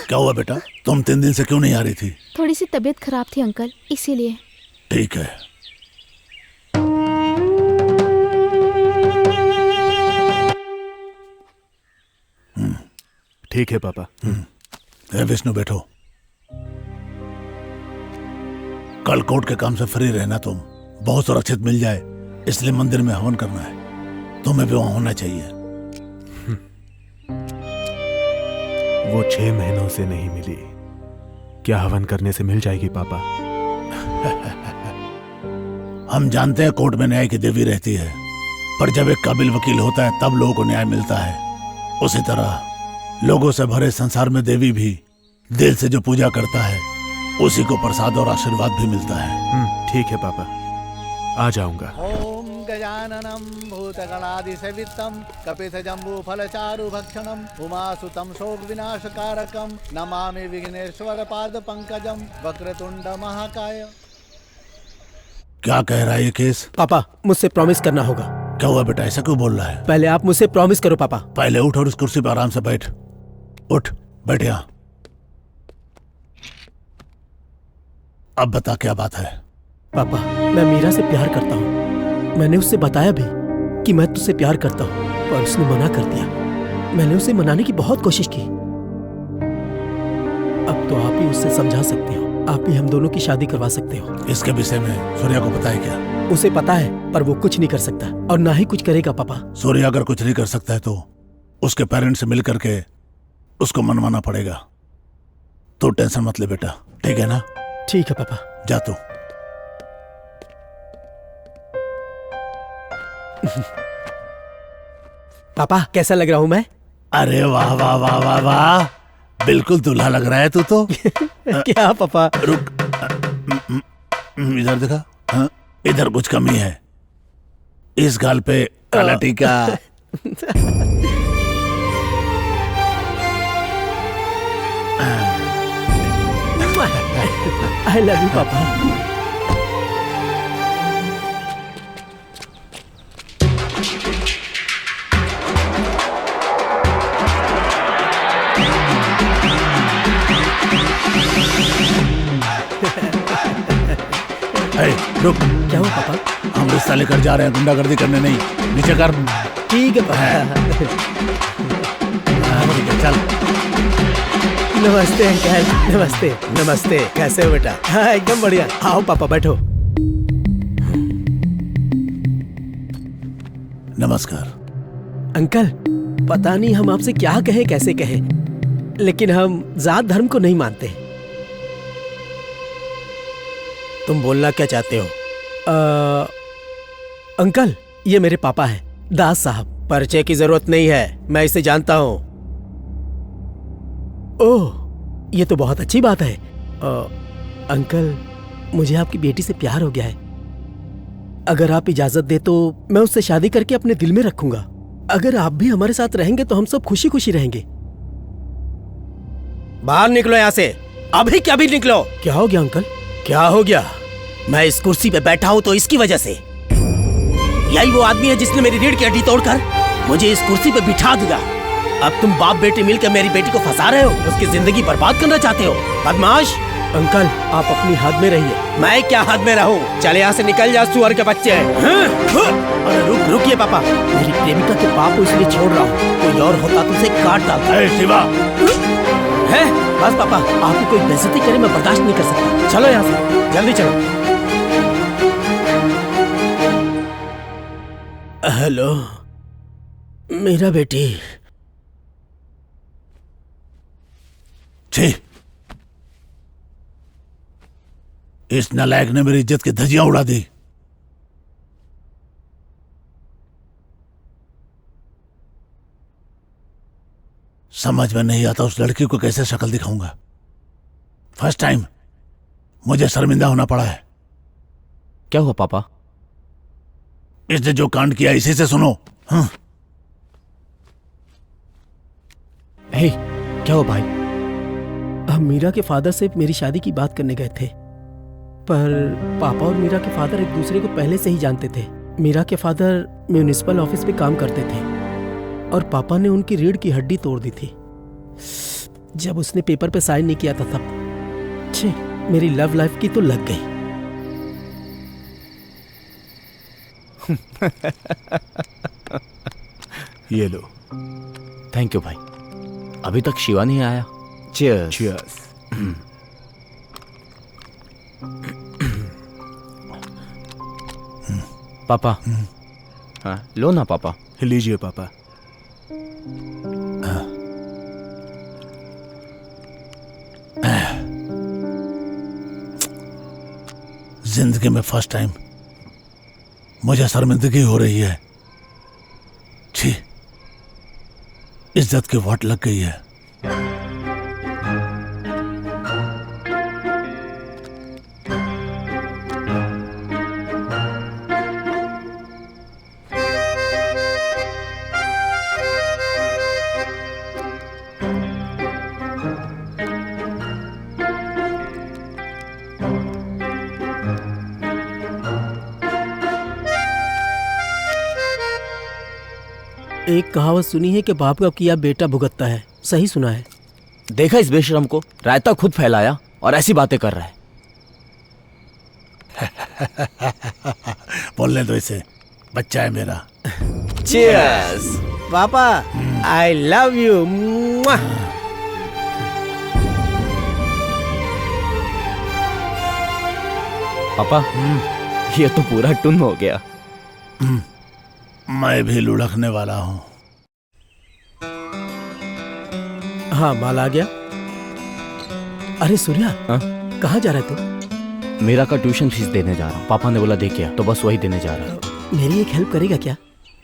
क्या हुआ बेटा, तुम 3 दिन से क्यों नहीं आ रही थी? थोड़ी सी तबीयत खराब थी अंकल, इसीलिए। ठीक है। ठीक है पापा। विष्णु बैठो। कल कोर्ट के काम से फ्री रहना, तुम बहुत सुरक्षित मिल जाए, इसलिए मंदिर में हवन करना है। तुम्हें भी वहां होना चाहिए। वो 6 महीनों से नहीं मिली, क्या हवन करने से मिल जाएगी पापा? हम जानते हैं कोर्ट में न्याय की देवी रहती है, पर जब एक काबिल वकील होता है तब लोगों को न्याय मिलता है। उसी तरह लोगों से भरे संसार में देवी भी दिल से जो पूजा करता है उसी को प्रसाद और आशीर्वाद भी मिलता है। ठीक है पापा, आ जाऊंगा। ओम गजाननम भूतगणादिसेवितम कपितजम्बूफलचारुभक्षणम उमासुतं शोक विनाशकारकम नमामि विघ्नेश्वर पाद पंकजम वक्रतुंड महाकाय। क्या कह रहा है ये केस? पापा, मुझसे प्रॉमिस करना होगा। क्या हुआ बेटा, ऐसा क्यों बोल रहा है? पहले आप मुझसे प्रॉमिस करो पापा। पहले उठ और इस कुर्सी पर आराम से बैठ। उठ, बैठ यहाँ। अब बता क्या बात है? पापा, मैं मीरा से प्यार करता हूँ। मैंने उससे बताया भी कि मैं तुझसे प्यार करता हूँ, पर उसने मना कर दिया। मैंने उसे मनाने की बहुत कोशिश की। अब तो आप ही उससे समझा सकते हो, आप ही हम दोनों की शादी करवा सकते हो। इसके विषय में सूर्या को पता है क्या? उसे पता है, पर वो कुछ नहीं कर सकता और ना ही कुछ करेगा। पापा, सूर्या अगर कुछ नहीं कर सकता है तो उसके पेरेंट्स से मिल करके उसको मनवाना पड़ेगा। तो टेंशन मत ले बेटा, ठीक है ना? ठीक है पापा। जा तू। पापा, कैसा लग रहा हूं मैं? अरे वाह वाह वाह वाह वाह, बिल्कुल दूल्हा लग रहा है तू तो। क्या पापा? रुक, इधर देखा। हाँ, इधर कुछ कमी है। इस गाल पे काला टीका। आई लव यू पापा। रुक। क्या हुआ पापा? हम रिश्ता लेकर जा रहे हैं, गुंडागर्दी करने नहीं। नीचे कर। ठीक है पापा। ठीक है, चल। नमस्ते अंकल। नमस्ते। नमस्ते, कैसे हो बेटा? हाँ, एकदम बढ़िया। आओ पापा, बैठो। नमस्कार अंकल। पता नहीं हम आपसे क्या कहें, कैसे कहें, लेकिन हम जात धर्म को नहीं मानते। तुम बोलना क्या चाहते हो? अंकल, ये मेरे पापा हैं, दास साहब। परिचय की जरूरत नहीं है, मैं इसे जानता हूं। ओह, ये तो बहुत अच्छी बात है। अंकल, मुझे आपकी बेटी से प्यार हो गया है। अगर आप इजाजत दे तो मैं उससे शादी करके अपने दिल में रखूंगा। अगर आप भी हमारे साथ रहेंगे तो हम सब खुशी खुशी रहेंगे। बाहर निकलो यहाँ से, अभी क्या भी निकलो। क्या हो गया अंकल? क्या हो गया? मैं इस कुर्सी पे बैठा हूं तो इसकी वजह से। यही वो आदमी है जिसने मेरी रीढ़ की हड्डी तोड़कर मुझे इस कुर्सी पे बिठा दिया। अब तुम बाप बेटे मिलकर मेरी बेटी को फंसा रहे हो, उसकी जिंदगी बर्बाद करना चाहते हो। बदमाश, अंकल आप अपनी हद में रहिए। मैं क्या हद में रहूं? चले यहाँ से निकल जा सुअर के बच्चे। अरे रुकिए पापा, मेरी प्रेमिका के पाप को इसलिए छोड़ रहा हूँ, कोई और होता तो उसे काट डालता। शिवा है बस पापा, आपकी कोई बेइज्जती करे मैं बर्दाश्त नहीं कर सकता। चलो यहाँ से जल्दी चलो। हेलो मेरा बेटी। छी, इस नालायक ने मेरी इज्जत की धज्जियां उड़ा दी। समझ में नहीं आता उस लड़की को कैसे शक्ल दिखाऊंगा। फर्स्ट टाइम मुझे शर्मिंदा होना पड़ा है। क्या हुआ पापा? इसने जो कांड किया इसी से सुनो। हाँ। हे, क्या हुआ भाई? हम मीरा के फादर से मेरी शादी की बात करने गए थे, पर पापा और मीरा के फादर एक दूसरे को पहले से ही जानते थे। मीरा के फादर म्यूनिसिपल ऑफिस में काम करते थे और पापा ने उनकी रीढ़ की हड्डी तोड़ दी थी जब उसने पेपर पे साइन नहीं किया था तब। छे, मेरी लव लाइफ की तो लग गई। ये लो। थैंक यू भाई। अभी तक शिवा नहीं आया। चीयर्स। चीयर्स। पापा। हाँ, लो ना पापा। लीजिए पापा। जिंदगी में फर्स्ट टाइम मुझे शर्मिंदगी हो रही है। छी, इज्जत की वाट लग गई है। एक कहावत सुनी है कि बाप का किया बेटा भुगतता है। सही सुना है। देखा इस बेशरम को, रायता खुद फैलाया और ऐसी बातें कर रहा है। बोलने दो इसे, बच्चा है मेरा। चीयर्स। पापा आई लव यू। पापा, ये तो पूरा टुन हो गया। मैं भी लुढ़कने वाला हूँ। हाँ, माल आ गया। अरे सूर्या, कहाँ जा रहा है तू? मीरा का ट्यूशन फीस देने जा रहा हूँ। पापा ने बोला दे क्या, तो बस वही देने जा रहा हूँ। मेरी एक हेल्प करेगा क्या?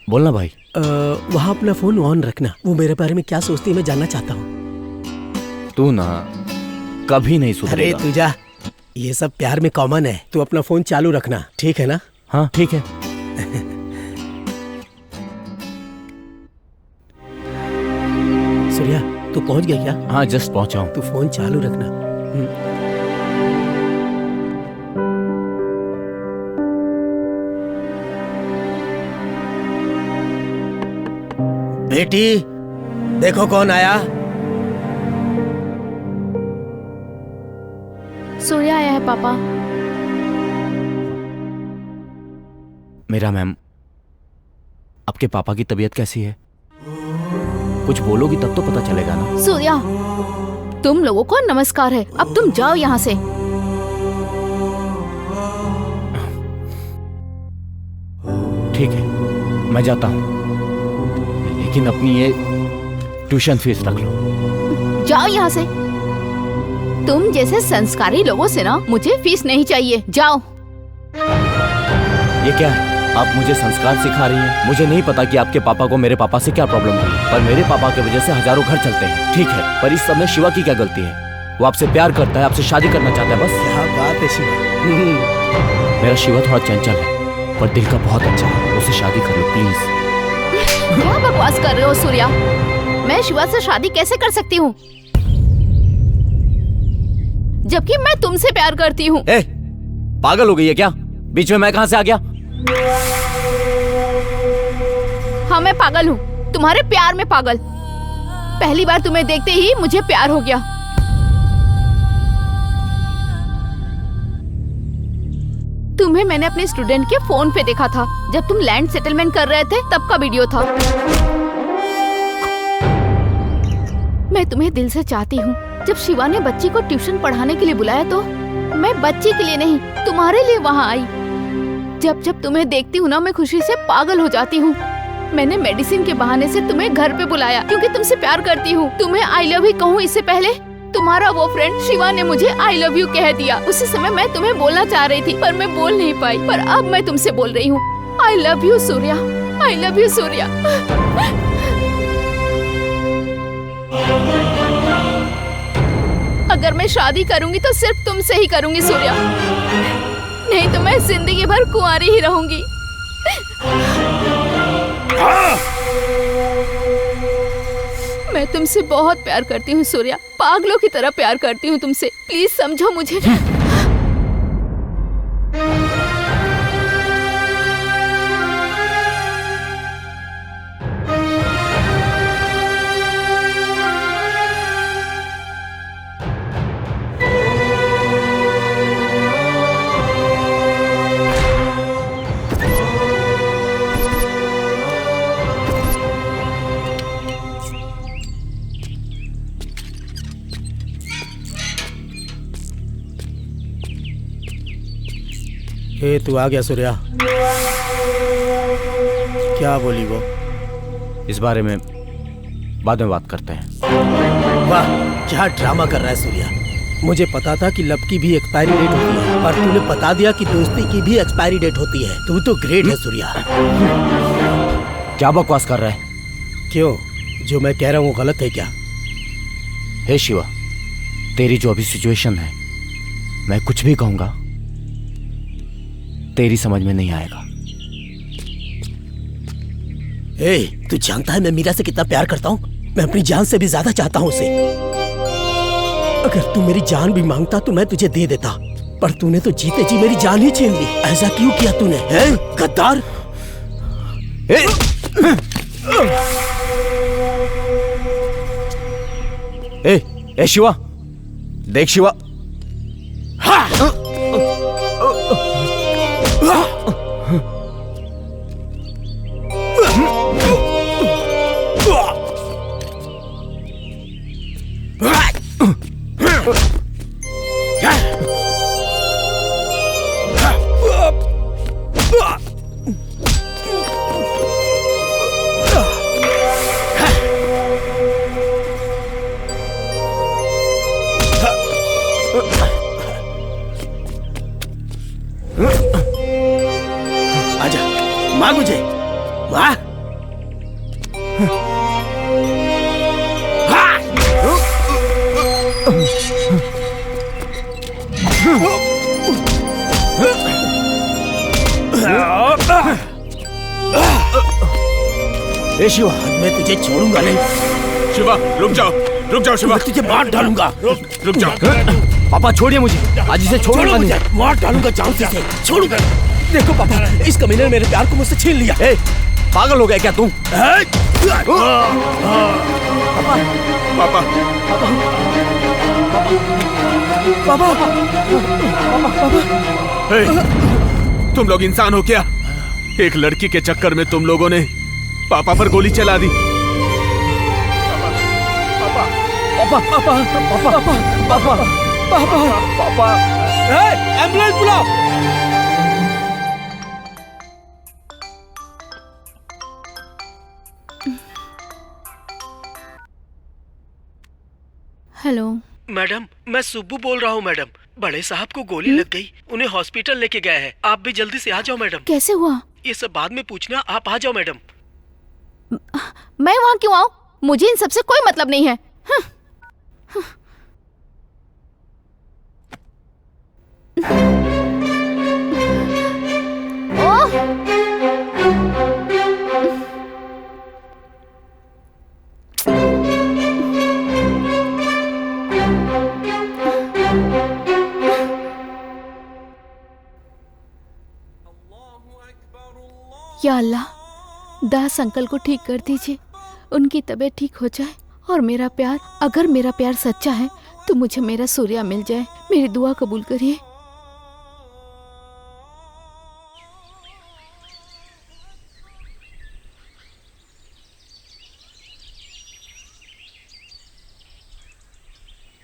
बोलना भाई। वहाँ अपना फोन ऑन रखना। वो मेरे बारे में क्या सोचती है मैं जानना चाहता हूँ। तू ना कभी नहीं सुधरेगा। अरे तू जा, ये सब प्यार में कॉमन है। तू अपना फोन चालू रखना, ठीक है ना? हाँ ठीक है। सूर्या, तू पहुंच गया क्या? हाँ, जस्ट पहुंचा हूँ। तू फोन चालू रखना। बेटी, देखो कौन आया। सूर्या आया है पापा। मेरा मैम, आपके पापा की तबीयत कैसी है? कुछ बोलोगी तब तो पता चलेगा ना। सूर्या, तुम लोगों को नमस्कार है, अब तुम जाओ यहाँ से। ठीक है, मैं जाता हूँ, लेकिन अपनी ये ट्यूशन फीस रख लो। जाओ यहाँ से। तुम जैसे संस्कारी लोगों से ना मुझे फीस नहीं चाहिए। जाओ। ये क्या है? आप मुझे संस्कार सिखा रही हैं। मुझे नहीं पता कि आपके पापा को मेरे पापा से क्या प्रॉब्लम हुई, पर मेरे पापा की वजह से हजारों घर चलते हैं। ठीक है, पर इस समय शिवा की क्या गलती है? वो आपसे प्यार करता है, आपसे शादी करना चाहता है, बस। क्या बात है शिवा। मेरा शिवा थोड़ा चंचल है, पर दिल का बहुत अच्छा है। उसे शादी कर लो प्लीज। क्या बकवास कर रहे हो सूर्या? मैं शिवा से शादी कैसे कर सकती हूँ, जबकि मैं तुमसे प्यार करती हूँ? पागल हो गई है क्या? बीच में मैं कहाँ से आ गया? हाँ, मैं पागल हूँ, तुम्हारे प्यार में पागल। पहली बार तुम्हें देखते ही मुझे प्यार हो गया। तुम्हें मैंने अपने स्टूडेंट के फोन पे देखा था जब तुम लैंड सेटलमेंट कर रहे थे, तब का वीडियो था। मैं तुम्हें दिल से चाहती हूँ। जब शिवा ने बच्ची को ट्यूशन पढ़ाने के लिए बुलाया तो मैं बच्ची के लिए नहीं, तुम्हारे लिए वहाँ आई। जब जब तुम्हें देखती हूँ ना, मैं खुशी से पागल हो जाती हूँ। मैंने मेडिसिन के बहाने से तुम्हें घर पे बुलाया क्योंकि तुमसे प्यार करती हूँ। तुम्हें आई लव यू कहूँ इससे पहले तुम्हारा वो फ्रेंड शिवा ने मुझे आई लव यू कह दिया। उसी समय मैं तुम्हें बोलना चाह रही थी पर मैं बोल नहीं पाई। पर अब मैं तुमसे बोल रही हूँ, I love you Surya, I love you Surya. अगर मैं शादी करूंगी तो सिर्फ तुमसे ही करूंगी सूर्या, नहीं तो मैं जिंदगी भर कुंवारी ही रहूंगी। मैं तुमसे बहुत प्यार करती हूँ सूर्या, पागलों की तरह प्यार करती हूँ तुमसे। प्लीज समझो मुझे। हे तू आ गया सूर्या। क्या बोली वो? इस बारे में बाद में बात करते हैं। वाह, क्या ड्रामा कर रहा है सूर्या। मुझे पता था कि लब की भी एक्सपायरी डेट होती है, पर तूने बता दिया कि दोस्ती की भी एक्सपायरी डेट होती है। तू तो ग्रेट है सूर्या। क्या बकवास कर रहा है? क्यों, जो मैं कह रहा हूँ गलत है क्या? हे शिवा, तेरी जो अभी सिचुएशन है, मैं कुछ भी कहूंगा तेरी समझ में नहीं आएगा। तू जानता है मैं मीरा से कितना प्यार करता हूँ। मैं अपनी जान से भी ज्यादा चाहता हूँ उसे। अगर तू मेरी जान भी मांगता तो मैं तुझे दे देता, पर तूने तो जीते जी मेरी जान ही छीन ली। ऐसा क्यों किया तूने, हैं गद्दार? ए शिवा, देख शिवा। आजा, मार मुझे, वाह। शिवा, मैं तुझे छोड़ूंगा नहीं। शिवा, रुक जाओ शिवा, मैं तुझे मार डालूंगा। रुक जाओ। पापा छोड़िए मुझे, आज इसे छोड़ूंगा नहीं। मार डालूंगा जान से, छोड़ूंगा। देखो पापा, इस कमीने ने मेरे प्यार को मुझसे छीन लिया। पागल हो गया क्या तू? पापा, तुम लोग इंसान हो क्या? एक लड़की के चक्कर में तुम लोगों ने पापा पर गोली चला दी। पापा, एम्बुलेंस बुलाओ। हेलो मैडम, मैं सुब्बू बोल रहा हूँ मैडम। बड़े साहब को गोली लग गई, उन्हें हॉस्पिटल लेके गए हैं। आप भी जल्दी से आ जाओ मैडम। कैसे हुआ? ये सब बाद में पूछना, आप आ जाओ मैडम। मैं वहाँ क्यों आऊँ? मुझे इन सबसे कोई मतलब नहीं है। या अल्लाह, दास अंकल को ठीक कर दीजिए, उनकी तबीयत ठीक हो जाए और मेरा प्यार, अगर मेरा प्यार सच्चा है तो मुझे मेरा सूर्या मिल जाए। मेरी दुआ कबूल करिए।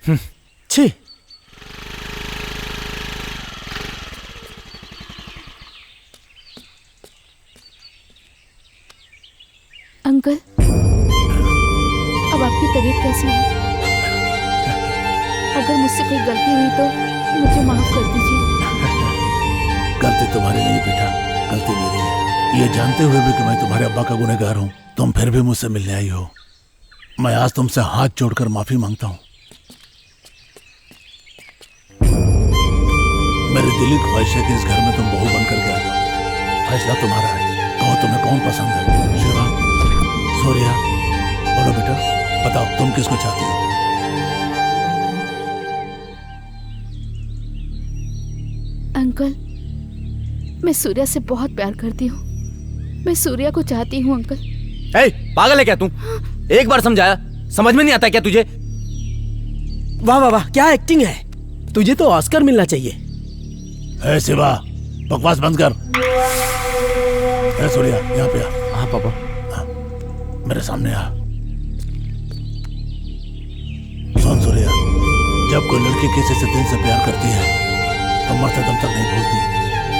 छी। अंकल, अब आपकी तबीयत कैसी है? अगर मुझसे कोई गलती हुई तो मुझे माफ कर दीजिए। गलती तुम्हारी नहीं बेटा, गलती मेरी है। ये जानते हुए भी कि मैं तुम्हारे अब्बा का गुनहगार हूँ, तुम फिर भी मुझसे मिलने आई हो। मैं आज तुमसे हाथ जोड़कर माफी मांगता हूँ। मेरी दिली ख्वाहिश है कि इस घर में तुम बहू बन करके आ जाओ। फैसला तुम्हारा है, कहो तुम्हें कौन पसंद है। शिवा, सूर्या, बोलो बेटा, बताओ तुम किसको चाहती हो। अंकल, मैं सूर्या से बहुत प्यार करती हूँ। मैं सूर्या को चाहती हूँ अंकल। ए, पागल है क्या तू? एक बार समझाया, समझ में नहीं आता क्या तुझे? वाह वाह वाह, क्या एक्टिंग है। तुझे तो ऑस्कर मिलना चाहिए। ए शिवा, बकवास बंद कर। ए सूर्या, यहाँ पे आ। हाँ पापा। मेरे सामने आ। सुन सूर्या, जब कोई लड़की किसी से दिल से प्यार करती है तो मरते दम तक नहीं भूलती।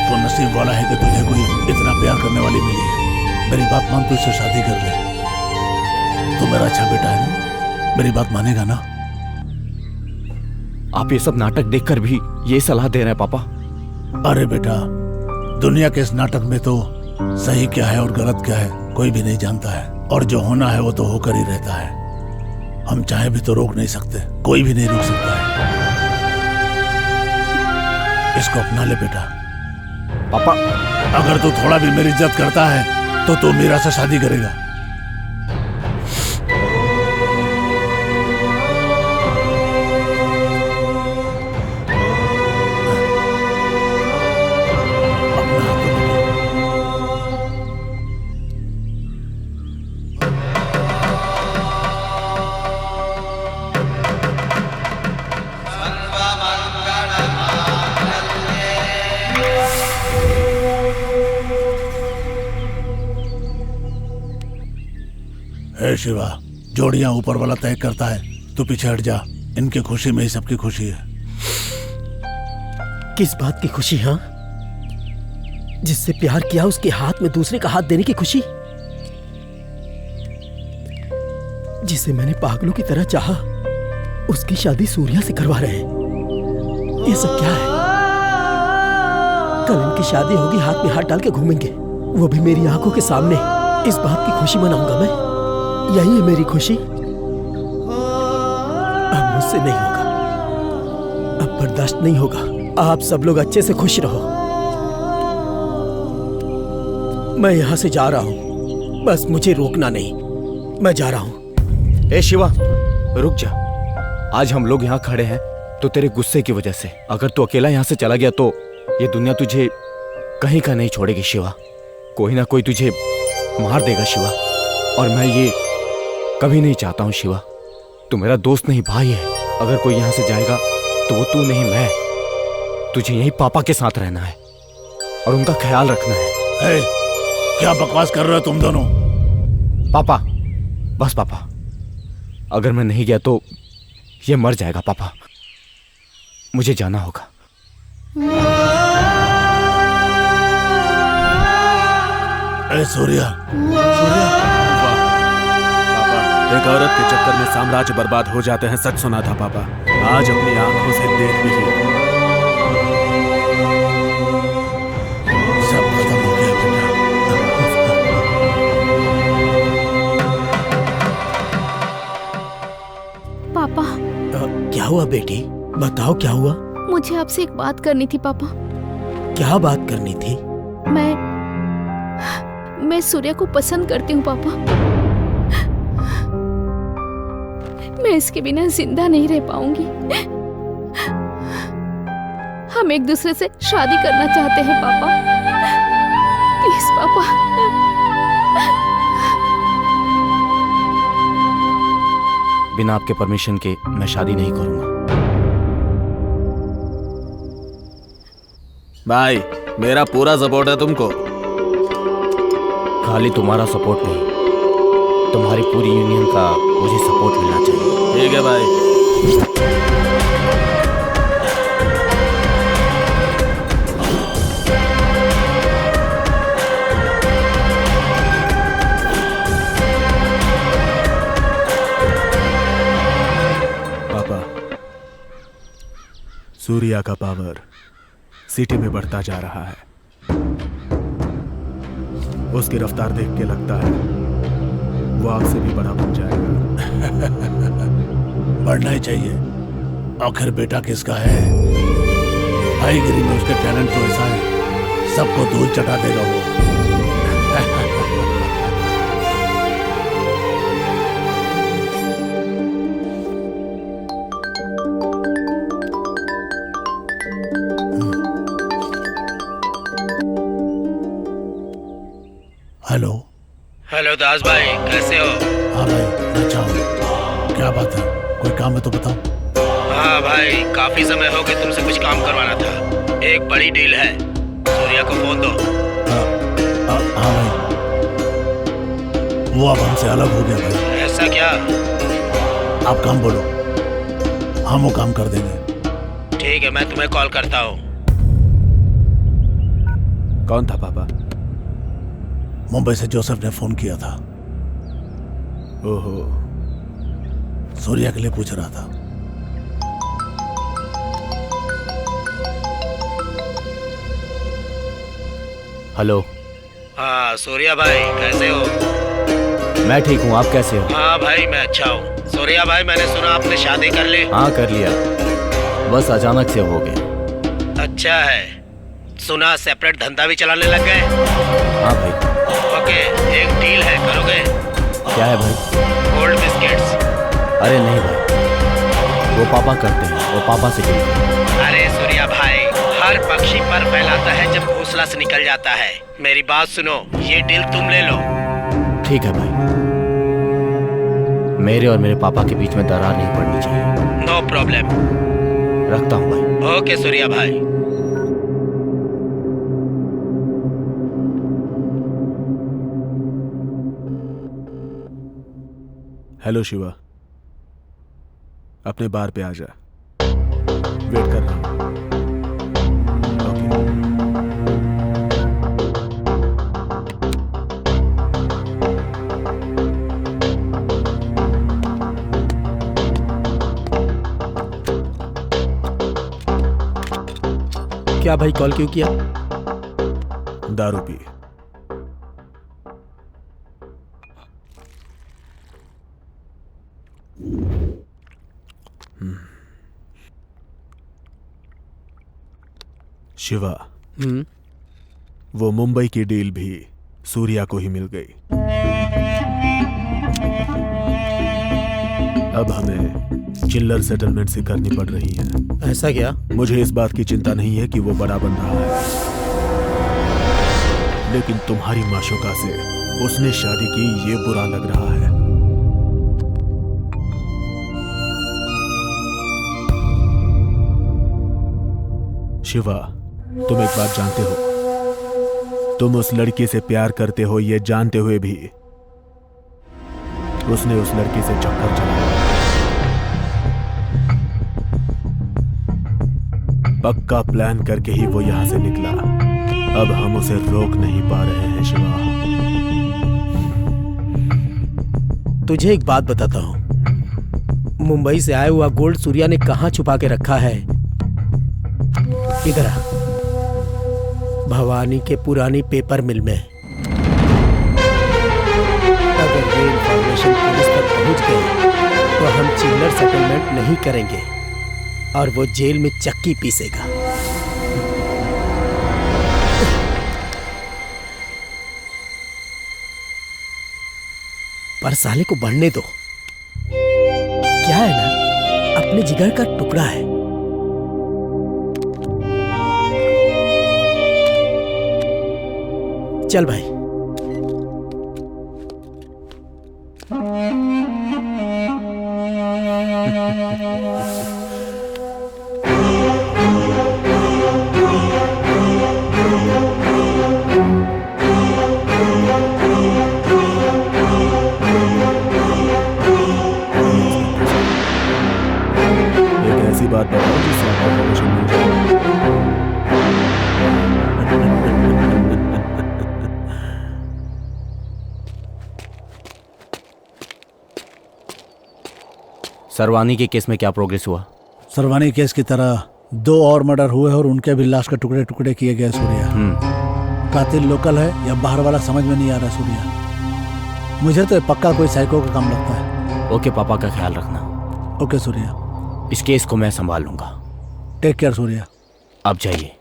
तो नसीब वाला है कि तुझे कोई इतना प्यार करने वाली मिली है। मेरी बात मान, तू इससे शादी कर ले। तू मेरा अच्छा बेटा है ना, मेरी बात मानेगा ना? आप ये सब नाटक देखकर भी ये सलाह दे रहे हैं पापा? अरे बेटा, दुनिया के इस नाटक में तो सही क्या है और गलत क्या है कोई भी नहीं जानता है, और जो होना है वो तो होकर ही रहता है। हम चाहे भी तो रोक नहीं सकते, कोई भी नहीं रोक सकता है। इसको अपना ले बेटा। पापा, अगर तू थोड़ा भी मेरी इज्जत करता है तो तू मीरा से शादी करेगा। हे शिवा, जोड़ियां ऊपर वाला तय करता है, तू पीछे हट जा। इनकी खुशी में ही सबकी खुशी है। किस बात की खुशी? हाँ, जिससे प्यार किया उसके हाथ में दूसरे का हाथ देने की खुशी, जिसे मैंने पागलों की तरह चाहा उसकी शादी सूर्या से करवा रहे हैं। ये सब क्या है? कल इनकी शादी होगी, हाथ में हाथ डाल के घूमेंगे, वो भी मेरी आंखों के सामने। इस बात की खुशी मनाऊंगा मैं। यही है मेरी खुशी। अब मुझसे नहीं होगा, अब बर्दाश्त नहीं होगा। आप सब लोग अच्छे से खुश रहो। मैं यहां से जा रहा हूं, बस मुझे रोकना नहीं। मैं जा रहा हूं। ए शिवा, रुक जा। आज हम लोग यहाँ खड़े हैं तो तेरे गुस्से की वजह से। अगर तू अकेला यहाँ से चला गया तो ये दुनिया तुझे कहीं का नहीं छोड़ेगी शिवा। कोई ना कोई तुझे मार देगा शिवा, और मैं ये कभी नहीं चाहता हूँ शिवा। तू मेरा दोस्त नहीं, भाई है। अगर कोई यहाँ से जाएगा तो वो तू नहीं, मैं। तुझे यहीं पापा के साथ रहना है और उनका ख्याल रखना है। क्या बकवास कर रहे हो तुम दोनों? पापा, बस पापा, अगर मैं नहीं गया तो ये मर जाएगा पापा। मुझे जाना होगा। सूर्या, एक औरत के चक्कर में साम्राज्य बर्बाद हो जाते हैं, सच सुना था पापा। आज अपनी आंखों से देख भी लिया। सब खत्म हो गया पापा। क्या हुआ बेटी? बताओ क्या हुआ? मुझे आपसे एक बात करनी थी पापा। क्या बात करनी थी? मैं सूर्या को पसंद करती हूँ पापा। मैं इसके बिना जिंदा नहीं रह पाऊंगी। हम एक दूसरे से शादी करना चाहते हैं पापा। प्लीज पापा। बिना आपके परमिशन के मैं शादी नहीं करूंगा। भाई, मेरा पूरा सपोर्ट है तुमको। खाली तुम्हारा सपोर्ट नहीं, तुम्हारी पूरी यूनियन का मुझे सपोर्ट मिलना चाहिए। ठीक है भाई। सूर्या का पावर सिटी में बढ़ता जा रहा है। उसकी रफ्तार देख के लगता है वो आग से भी बड़ा बन जाएगा। बढ़ना ही चाहिए, आखिर बेटा किसका है। भाईगिरी में उसके टैलेंट तो ऐसा है, सबको धूल चटा देगा वो। हेलो। हेलो दास भाई, कैसे हो? हाँ भाई, अच्छा हूँ। क्या बात है, कोई काम है तो बताओ। हाँ भाई, काफी समय हो गया, तुमसे कुछ काम करवाना था। एक बड़ी डील है, सूर्या को फोन दो। हाँ भाई, वो अब हमसे अलग हो गया भाई। ऐसा क्या? आप काम बोलो, हम वो काम कर देंगे। ठीक है, मैं तुम्हें कॉल करता हूँ। कौन था पापा? मुंबई से जोसेफ ने फोन किया था। ओहो, सूर्या के लिए पूछ रहा था। हेलो। हाँ सूर्या भाई, कैसे हो? मैं ठीक हूँ, आप कैसे हो? हाँ भाई, मैं अच्छा हूँ। सूर्या भाई, मैंने सुना आपने शादी कर ली। हाँ कर लिया, बस अचानक से हो गया। अच्छा है, सुना सेपरेट धंधा भी चलाने लग गए। हाँ भाई। ओके, एक डील है, करोगे? क्या है भाई? Gold biscuits. अरे नहीं भाई, वो पापा करते हैं, वो पापा से कहते। अरे सूर्या भाई, हर पक्षी पर फैलाता है जब घोंसला से निकल जाता है। मेरी बात सुनो, ये डील तुम ले लो। ठीक है भाई, मेरे और मेरे पापा के बीच में दरार नहीं पड़नी चाहिए। No problem. रखता हूँ भाई। ओके सूर्या भाई। हेलो शिवा, अपने बार पे आ जा, वेट कर रहा हूं। क्या भाई, कॉल क्यों किया? दारू पी। शिवा, वो मुंबई की डील भी सूर्या को ही मिल गई। अब हमें चिल्लर सेटलमेंट से करनी पड़ रही है। ऐसा क्या? मुझे इस बात की चिंता नहीं है कि वो बड़ा बन रहा है, लेकिन तुम्हारी माशूका से उसने शादी की, ये बुरा लग रहा है। शिवा, तुम एक बात जानते हो, तुम उस लड़की से प्यार करते हो ये जानते हुए भी उसने उस लड़की से चक्कर चलाया। पक्का प्लान करके ही वो यहां से निकला। अब हम उसे रोक नहीं पा रहे हैं शिवा। तुझे एक बात बताता हूं, मुंबई से आया हुआ गोल्ड सूर्या ने कहां छुपा के रखा है। इधर आ, भवानी के पुरानी पेपर मिल में। अगर ये इंफॉर्मेशन पुलिस तक पहुंच गई तो हम चिल्लर सेटलमेंट नहीं करेंगे और वो जेल में चक्की पीसेगा। पर साले को बढ़ने दो, क्या है ना, अपने जिगर का टुकड़ा है। चल भाई। एक ऐसी बात बताओ जिससे आपको प्रमोशन मिल जाए। सरवानी के केस में क्या प्रोग्रेस हुआ? सरवानी केस की तरह 2 और मर्डर हुए और उनके भी लाश के टुकड़े टुकड़े किए गए सूर्या। कातिल लोकल है या बाहर वाला समझ में नहीं आ रहा सूर्या। मुझे तो पक्का कोई साइको का काम लगता है। ओके पापा का ख्याल रखना। ओके सूर्या। इस केस को मैं संभाल लूंगा। Take care Surya. आप जाइए।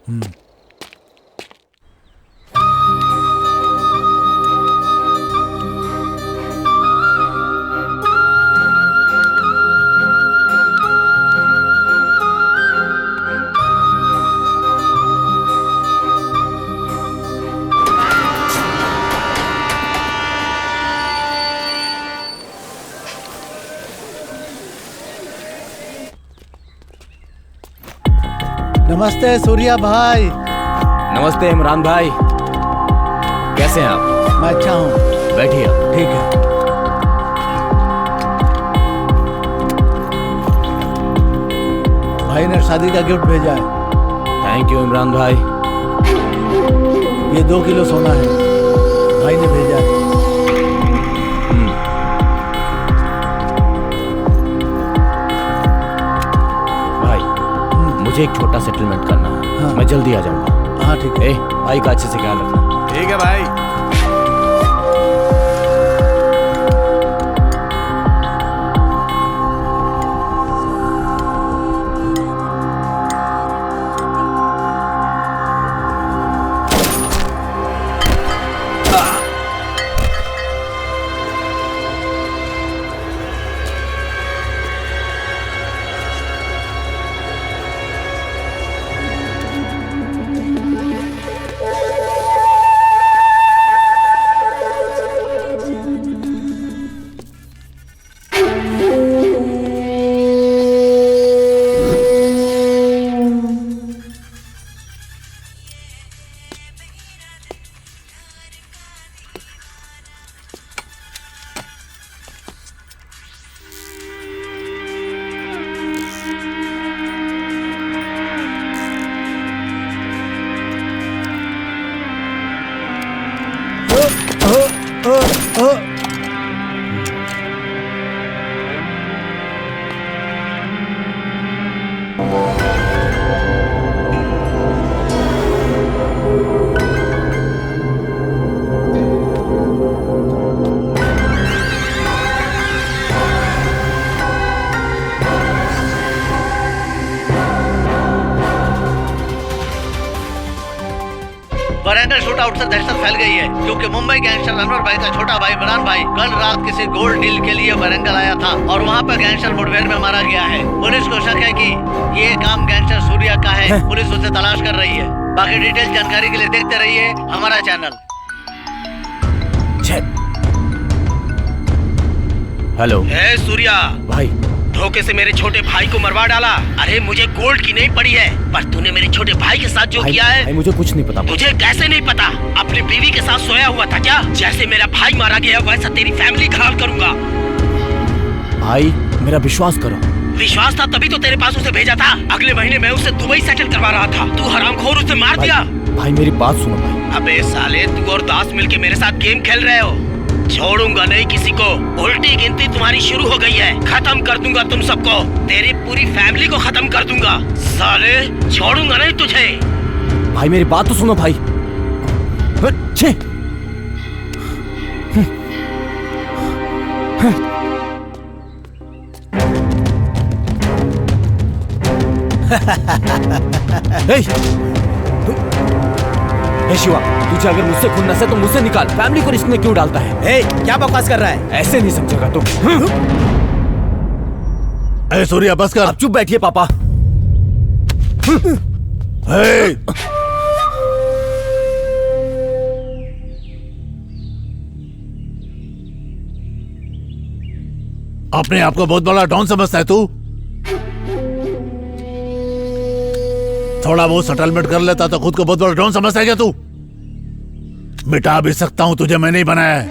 नमस्ते सूर्या भाई। नमस्ते इमरान भाई, कैसे हैं आप? मैं अच्छा हूँ। बैठिए। ठीक है। भाई ने शादी का गिफ्ट भेजा है। थैंक यू इमरान भाई। ये 2 किलो सोना है, भाई ने भेजा है। मुझे एक छोटा सेटलमेंट करना है। हाँ। मैं जल्दी आ जाऊंगा। हाँ ठीक है। भाई का अच्छे से ख्याल रखना। ठीक है भाई। वरंगल शूटआउट से दहशत फैल गई है क्योंकि मुंबई गैंगस्टर अनवर भाई का छोटा भाई इमरान भाई कल रात किसी गोल्ड डील के लिए वरंगल आया था और वहाँ पर गैंगस्टर मुठभेड़ में मारा गया है। पुलिस को शक है कि ये काम गैंगस्टर सूर्या का है। पुलिस उसे तलाश कर रही है। बाकी डिटेल जानकारी के लिए देखते रहिए हमारा चैनल। हेलो। सूर्या भाई, धोखे से मेरे छोटे भाई को मरवा डाला। अरे मुझे गोल्ड की नहीं पड़ी है, पर तूने मेरे छोटे भाई के साथ जो किया है। भाई मुझे कुछ नहीं पता। तुझे कैसे नहीं पता? अपनी बीवी के साथ सोया हुआ था क्या? जैसे मेरा भाई मारा गया वैसा तेरी फैमिली का हाल करूंगा। भाई मेरा विश्वास करो। विश्वास था तभी तो तेरे पास उसे भेजा था। अगले महीने मैं उसे दुबई सेटल करवा रहा था। तू हरामखोर उसे मार दिया। भाई मेरी बात सुनो भाई। अबे साले, तू और दास मिलके मेरे साथ गेम खेल रहे हो। छोड़ूंगा नहीं किसी को। उल्टी गिनती तुम्हारी शुरू हो गई है। खत्म कर दूंगा तुम सबको। तेरी पूरी फैमिली को खत्म कर दूंगा। साले छोड़ूंगा नहीं तुझे। भाई मेरी बात तो सुनो भाई। शिवा, तुझे अगर मुझसे खुन्नस है तो मुझसे निकाल। फैमिली को रिस्क में क्यों डालता है? क्या बकवास कर रहा है? ऐसे नहीं समझेगा तू। सूर्या बस कर। अब चुप बैठिए पापा। अपने आप को बहुत बड़ा डॉन समझता है तू? थोड़ा बहुत सेटलमेंट कर लेता तो खुद को बहुत बड़ा डॉन समझता है क्या तू? मिटा भी सकता हूं तुझे, मैंने ही बनाया है।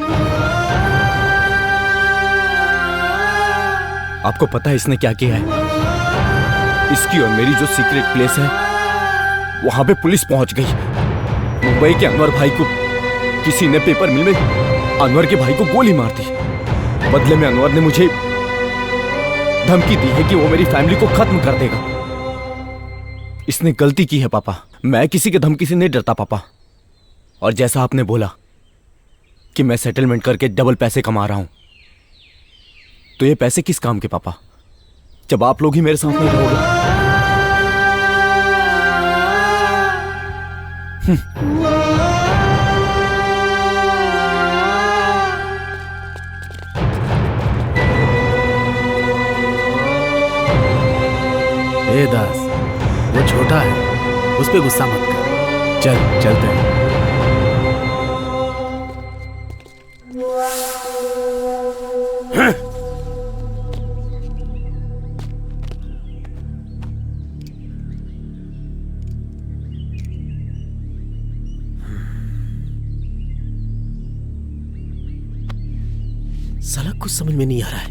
आपको पता है इसने क्या किया है? इसकी और मेरी जो सीक्रेट प्लेस है वहां पे पुलिस पहुंच गई। मुंबई के अनवर भाई को किसी ने पेपर मिल में अनवर के भाई को गोली मार दी। बदले में अनवर ने मुझे धमकी दी है कि वो मेरी फैमिली को खत्म कर देगा। इसने गलती की है पापा। मैं किसी के धमकी से नहीं डरता पापा। और जैसा आपने बोला कि मैं सेटलमेंट करके डबल पैसे कमा रहा हूं, तो ये पैसे किस काम के पापा, जब आप लोग ही मेरे साथ नहीं रहोगे? ए दास, वो छोटा है, उस पे गुस्सा मत कर। चल चलते हैं। साला कुछ समझ में नहीं आ रहा है,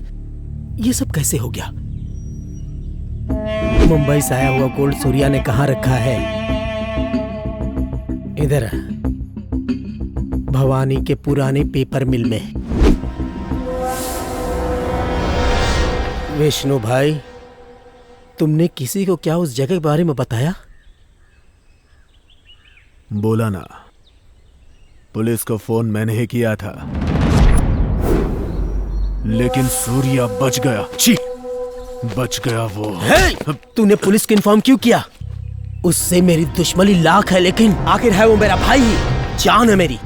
ये सब कैसे हो गया? मुंबई से आया हुआ गोल्ड सूर्या ने कहाँ रखा है? इधर भवानी के पुराने पेपर मिल में। विष्णु भाई, तुमने किसी को क्या उस जगह के बारे में बताया? बोला ना, पुलिस को फोन मैंने ही किया था, लेकिन सूर्या बच गया। छी, बच गया वो। तूने पुलिस को इन्फॉर्म क्यों किया? उससे मेरी दुश्मनी लाख है, लेकिन आखिर है वो मेरा भाई ही, जान है मेरी।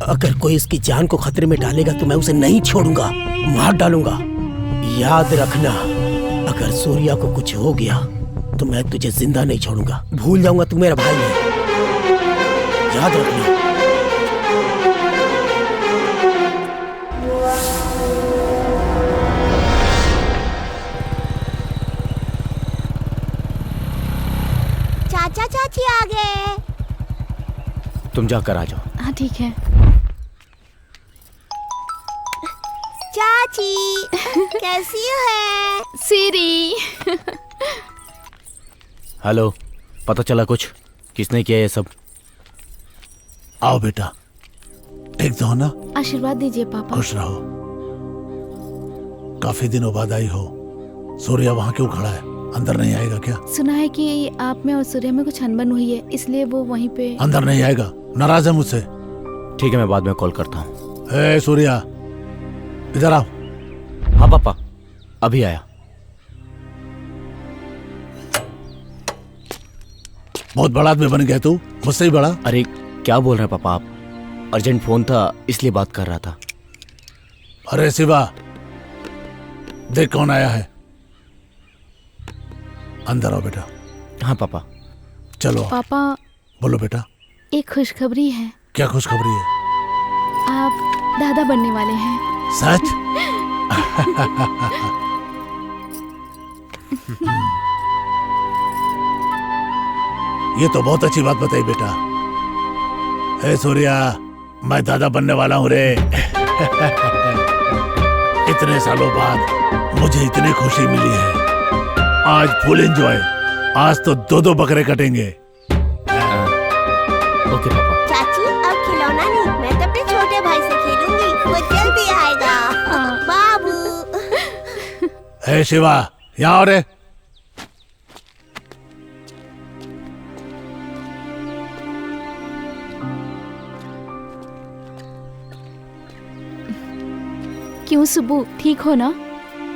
अगर कोई इसकी जान को खतरे में डालेगा तो मैं उसे नहीं छोड़ूंगा, मार डालूंगा। याद रखना, अगर सूर्या को कुछ हो गया तो मैं तुझे जिंदा नहीं छोड़ूंगा। भूल जाऊंगा तू मेरा भाई है, याद रखना। चाचा चाची आ गए। तुम जाकर आ जाओ। हाँ ठीक है। चाची कैसी है? सीरी। हेलो, पता चला कुछ? किसने किया ये सब? आओ बेटा, ठीक तो हो ना? आशीर्वाद दीजिए पापा। खुश रहो। काफी दिनों बाद आई हो। सूर्या वहाँ क्यों खड़ा है? अंदर नहीं आएगा क्या? सुना है कि आप में और सूर्या में कुछ अनबन हुई है, इसलिए वो वहीं पे। अंदर नहीं आएगा, नाराज है मुझसे। ठीक है, मैं बाद में कॉल करता हूँ। ए सूर्या, इधर आओ। हाँ पापा, अभी आया। बहुत बड़ा आदमी बन गया तू, मुझसे ही बड़ा। अरे क्या बोल रहे हैं पापा आप? अर्जेंट फोन था इसलिए बात कर रहा था। अरे शिवा, देख कौन आया है। अंदर आओ बेटा। हाँ पापा। चलो पापा, बोलो बेटा। एक खुशखबरी है। क्या खुशखबरी है? आप दादा बनने वाले हैं। सच? ये तो बहुत अच्छी बात बताई बेटा। हे सूर्या, मैं दादा बनने वाला हूँ रे। इतने सालों बाद मुझे इतनी खुशी मिली है। आज फुल एंजॉय। आज तो 2-2 बकरे कटेंगे। ओके पापा। चाची, अब खिलौना नहीं, मैं तो अपने छोटे भाई से खेलूंगी, वो जल्दी आएगा। बाबू। हे शिवा, यहाँ आओ रे। क्यों सुब्बू, ठीक हो ना?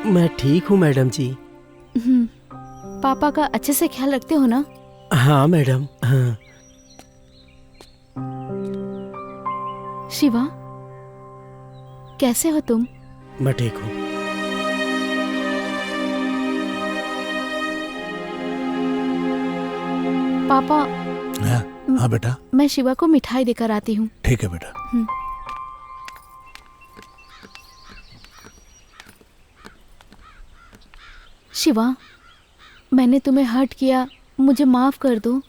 मैं ठीक हूँ मैडम जी। पापा का अच्छे से ख्याल रखते हो ना? हाँ मैडम, हाँ। शिवा, कैसे हो तुम? मैं ठीक हूँ। पापा। हाँ बेटा। मैं शिवा को मिठाई देकर आती हूँ। ठीक है बेटा। शिवा, मैंने तुम्हें हर्ट किया, मुझे माफ कर दो।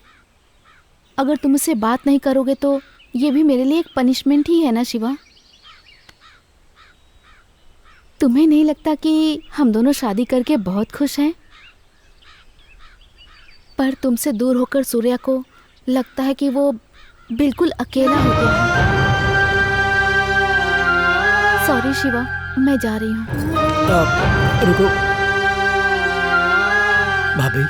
अगर तुम मुझसे बात नहीं करोगे तो ये भी मेरे लिए एक पनिशमेंट ही है ना शिवा? तुम्हें नहीं लगता कि हम दोनों शादी करके बहुत खुश हैं? पर तुमसे दूर होकर सूर्या को लगता है कि वो बिल्कुल अकेला हो गया है। सॉरी शिवा, मैं जा रही हूँ। रुको भाभी,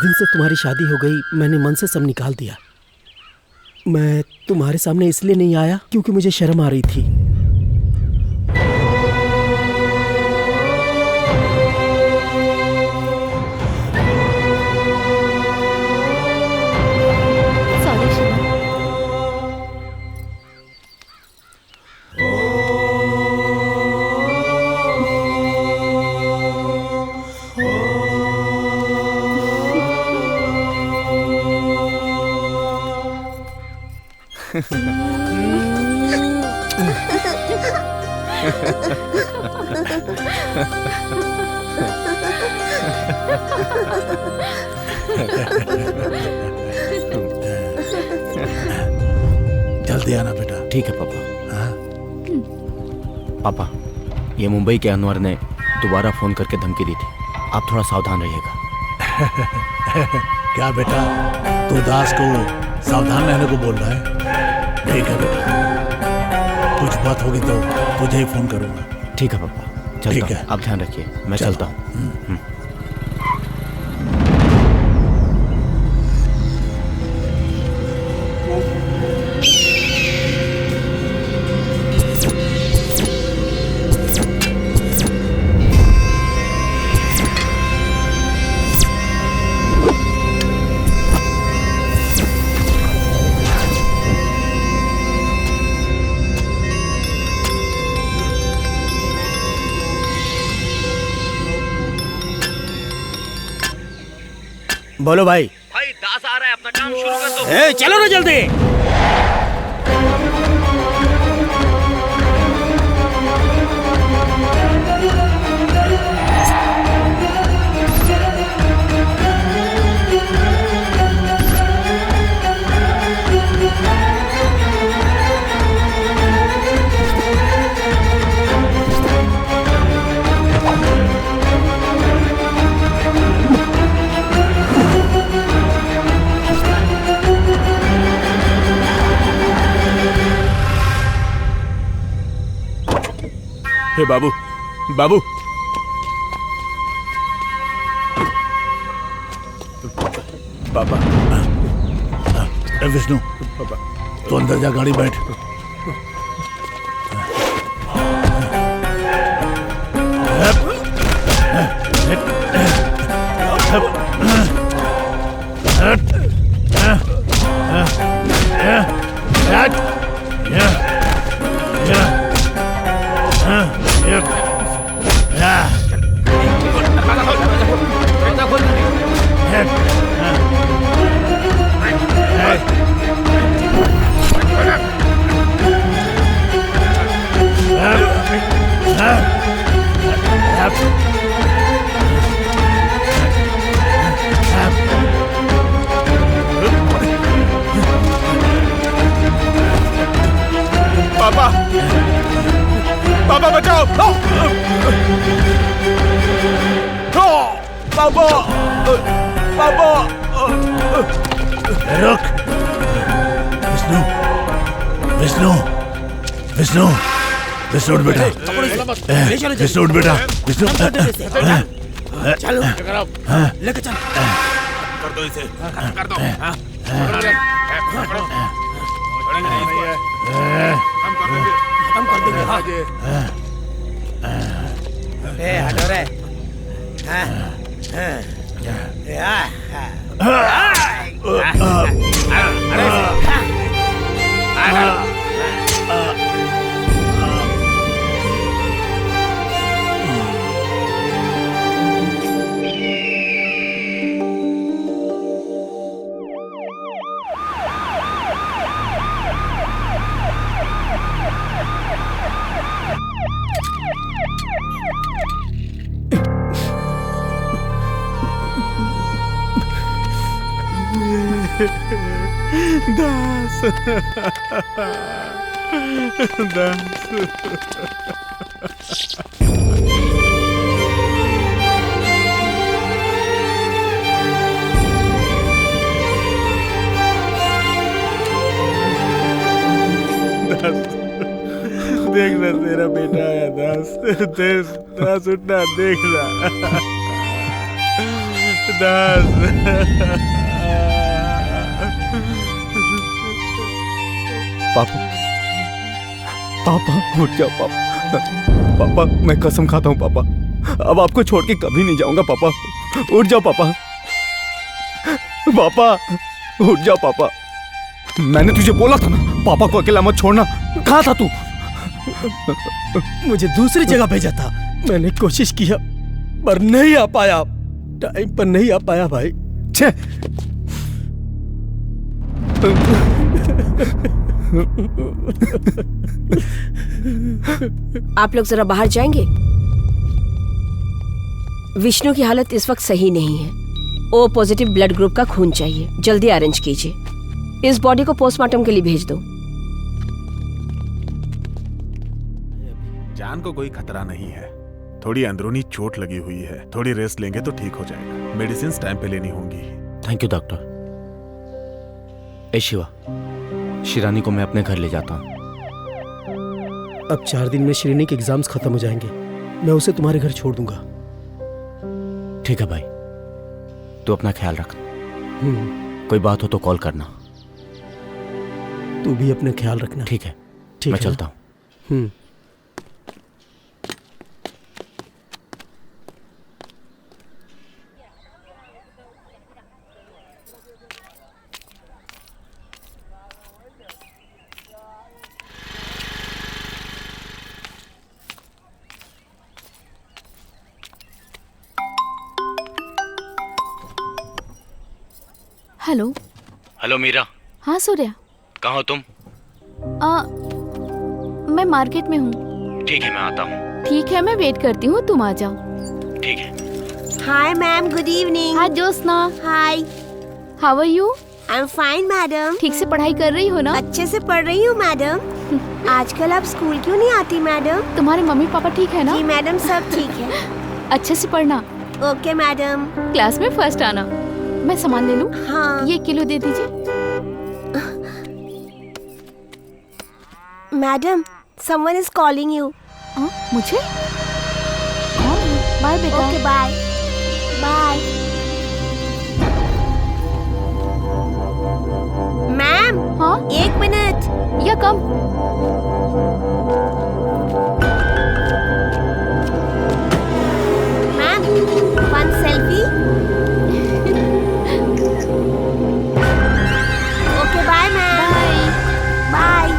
दिन से तुम्हारी शादी हो गई मैंने मन से सब निकाल दिया। मैं तुम्हारे सामने इसलिए नहीं आया क्योंकि मुझे शर्म आ रही थी। सॉरी शिवा। जल्दी आना बेटा। ठीक है पापा। पापा, ये मुंबई के अनवर ने दोबारा फोन करके धमकी दी थी, आप थोड़ा सावधान रहिएगा। क्या बेटा, तू दास को सावधान रहने को बोल रहा है? ठीक है बेटा, कुछ बात होगी तो तुझे ही फोन करूंगा। ठीक है पापा, चलता ठीक हूं। है। आप ध्यान रखिए, मैं चल। चलता हूँ। बोलो भाई। भाई दास आ रहा है, अपना काम शुरू कर दो। ए, चलो ना जल्दी। हे बाबू, बाबू, पापा। ए विष्णु, तो अंदर जा, गाड़ी बैठ। पापा, पापा बचाओ। पापा, पापा। रुक। विष्णु, विष्णु, विष्णु, विष्णु उठ बेटा। विष्णु उठ बेटा। विष्णु, चलो लेके चल। कर दो इसे, कर दो। खत्म कर देंगे। हाँ। ए हटो रे। दास, दास। देखना तेरा बेटा आया दास। दास उठना, देखना। पापा, पापा उठ जाओ पापा। पापा मैं कसम खाता हूँ पापा, अब आपको छोड़ के कभी नहीं जाऊंगा पापा। उठ जाओ पापा। पापा उठ जाओ पापा। मैंने तुझे बोला था ना पापा को अकेला मत छोड़ना। कहाँ था तू? मुझे दूसरी जगह भेजा था। मैंने कोशिश किया पर नहीं आ पाया, टाइम पर नहीं आ पाया भाई। छे आप लोग जरा बाहर जाएंगे? विष्णु की हालत इस वक्त सही नहीं है। ओ पॉजिटिव ब्लड ग्रुप का खून चाहिए, जल्दी अरेंज कीजिए। इस बॉडी को पोस्टमार्टम के लिए भेज दो। जान को कोई खतरा नहीं है, थोड़ी अंदरूनी चोट लगी हुई है, थोड़ी रेस्ट लेंगे तो ठीक हो जाएगा। मेडिसिन टाइम पे लेनी होंगी। Thank you doctor. ए शिवा, शिरानी को मैं अपने घर ले जाता हूँ। अब 4 दिन में श्रेणी के एग्जाम्स खत्म हो जाएंगे, मैं उसे तुम्हारे घर छोड़ दूंगा। ठीक है भाई, तू अपना ख्याल रख। कोई बात हो तो कॉल करना। तू भी अपना ख्याल रखना। ठीक है, ठीक मैं है चलता हूँ। हेलो। हेलो मीरा। हाँ सूर्या। कहाँ हो तुम? मैं मार्केट में हूँ। ठीक है, मैं आता हूँ। ठीक है, मैं वेट करती हूँ, तुम आ जाओ। ठीक है। Hi ma'am, good evening. Hi Jyotsna. Hi, how are you? I am fine madam. ठीक से पढ़ाई कर रही हो ना? अच्छे से पढ़ रही हूँ मैडम। आजकल आप स्कूल क्यों नहीं आती मैडम? तुम्हारे मम्मी पापा ठीक है ना? जी मैडम, सब ठीक है। अच्छे से पढ़ना। Okay madam. क्लास में फर्स्ट आना। मैं सामान ले लूं? हाँ। ये 1 किलो दे दीजिए। Madam, someone is calling you. मुझे? बाय बेटा। Okay bye. बाय। मैम। हाँ? 1 मिनट। या कम। Ma'am, 1 selfie. Okay bye ma'am. Bye.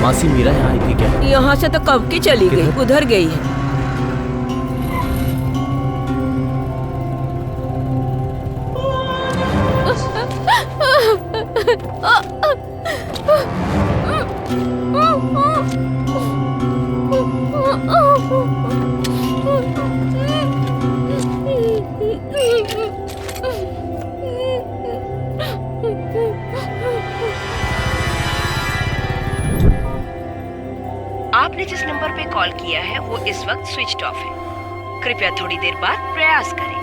मासी मीरा यहाँ आई थी क्या? यहाँ से तो कब की चली गई, उधर गई है। आपने जिस नंबर पे कॉल किया है वो इस वक्त स्विच ऑफ है। कृपया थोड़ी देर बाद प्रयास करें।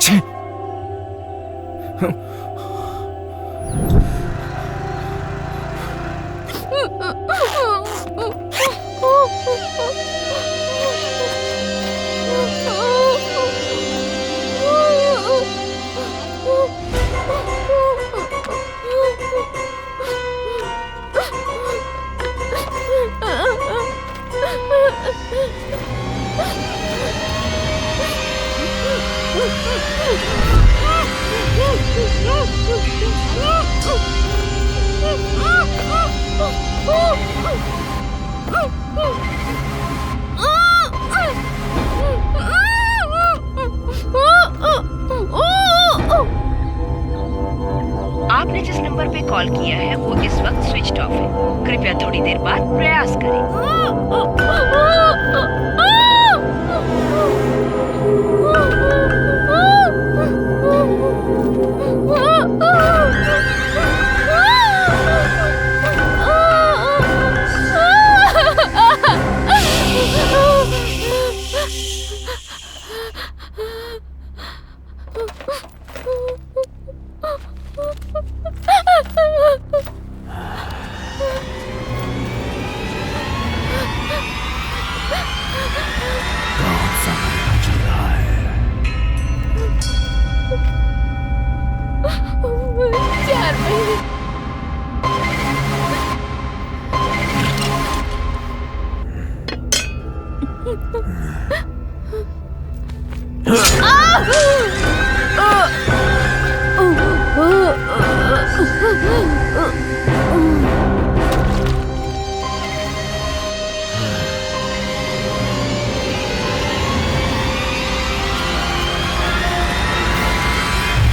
आपने जिस नंबर पे कॉल किया है वो इस वक्त स्विच ऑफ है। कृपया थोड़ी देर बाद प्रयास करें।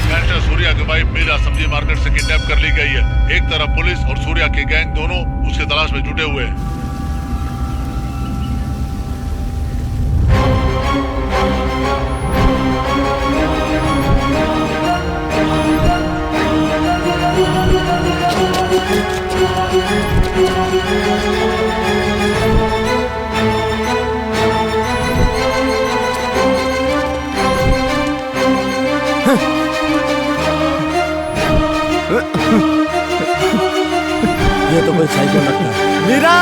गैंगस्टर सूर्या की वाइफ मीरा सब्जी मार्केट से किडनैप कर ली गई है। एक तरफ पुलिस और सूर्या के गैंग दोनों उसकी तलाश में जुटे हुए हैं। ये तो कोई साइकिल लगता है। मीरा!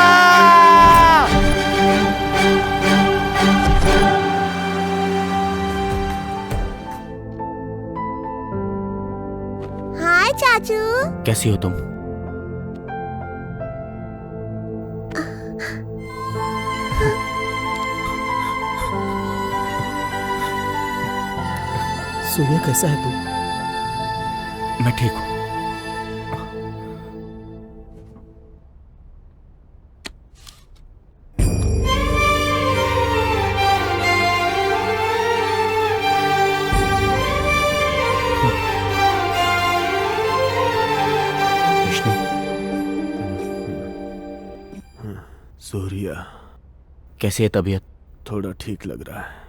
हाय चाचू। कैसी हो तुम? सूर्या कैसा है तू? मैं ठीक हूँ। सूर्या, कैसी है तबीयत? थोड़ा ठीक लग रहा है।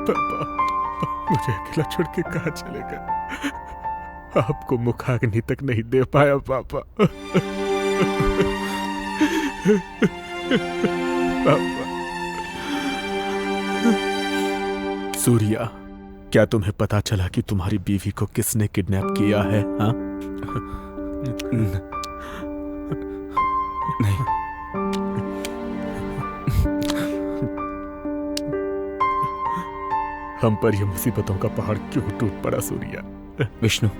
पापा, मुझे अकेला छोड़ के कहाँ चले गए? आपको मुखाग्नि तक नहीं दे पाया पापा। पापा। सूर्या, क्या तुम्हें पता चला कि तुम्हारी बीवी को किसने किडनैप किया है? हाँ? नहीं। हम पर यह मुसीबतों का पहाड़ क्यों टूट पड़ा सूर्या? विष्णु,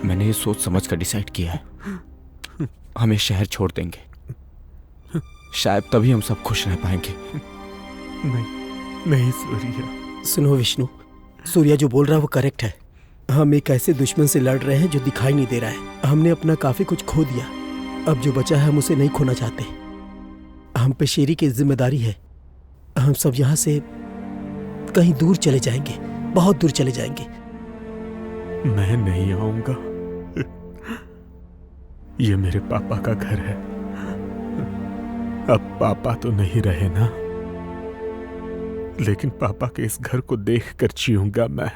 मैंने ये सोच समझ कर डिसाइड किया है। हम ये शहर छोड़ देंगे। शायद तभी हम सब खुश रह पाएंगे। नहीं सूर्या। सुनो विष्णु, सूर्या जो बोल रहा है वो करेक्ट है। हम एक ऐसे दुश्मन से लड़ रहे हैं जो दिखाई नहीं दे रहा है। हमने अपना काफी कुछ खो दिया, अब जो बचा है हम उसे नहीं खोना चाहते। हम पे शेरी की जिम्मेदारी है। हम सब यहाँ से कहीं दूर चले जाएंगे, बहुत दूर चले जाएंगे। मैं नहीं आऊंगा। ये मेरे पापा का घर है। अब पापा तो नहीं रहे ना, लेकिन पापा के इस घर को देखकर जीऊंगा मैं।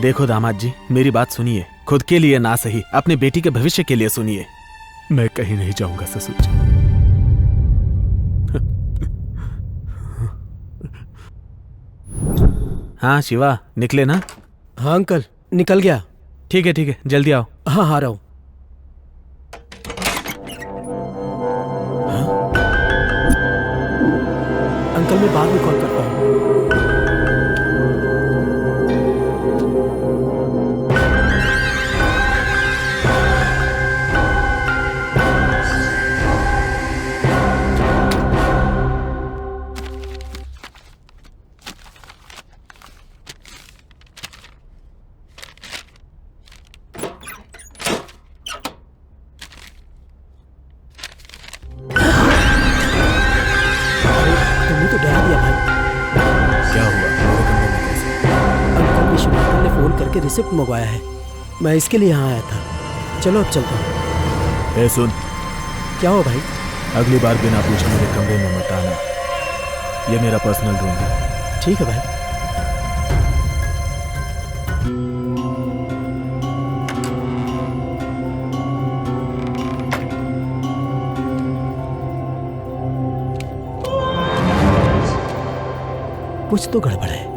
देखो दामाद जी, मेरी बात सुनिए। खुद के लिए ना सही, अपने बेटी के भविष्य के लिए सुनिए। मैं कहीं नहीं जाऊंगा ससुर जी। हाँ शिवा, निकले ना? हाँ अंकल, निकल गया। ठीक है, जल्दी आओ। हाँ आ रहा हूं। अंकल मैं बाद में कॉल करता हूँ। रिसिप्ट मंगवाया है, मैं इसके लिए यहाँ आया था। चलो अब चलता हूँ। ए सुन, क्या हो भाई? अगली बार बिना पूछे मेरे कमरे में मत आना। ये मेरा पर्सनल रूम है। ठीक है भाई। कुछ तो गड़बड़ है।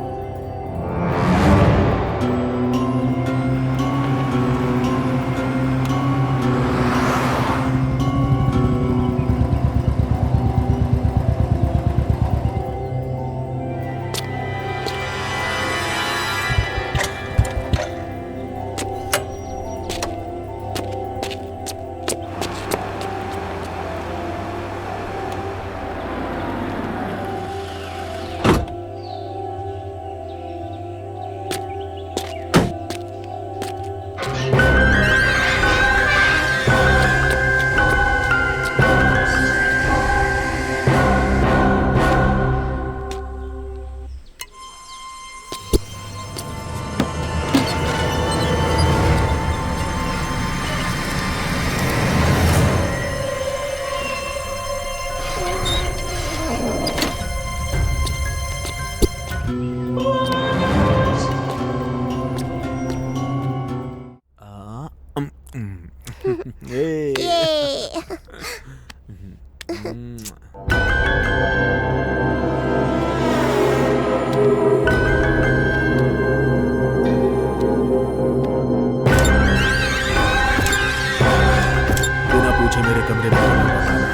बिना पूछे मेरे कमरे में आना बताना।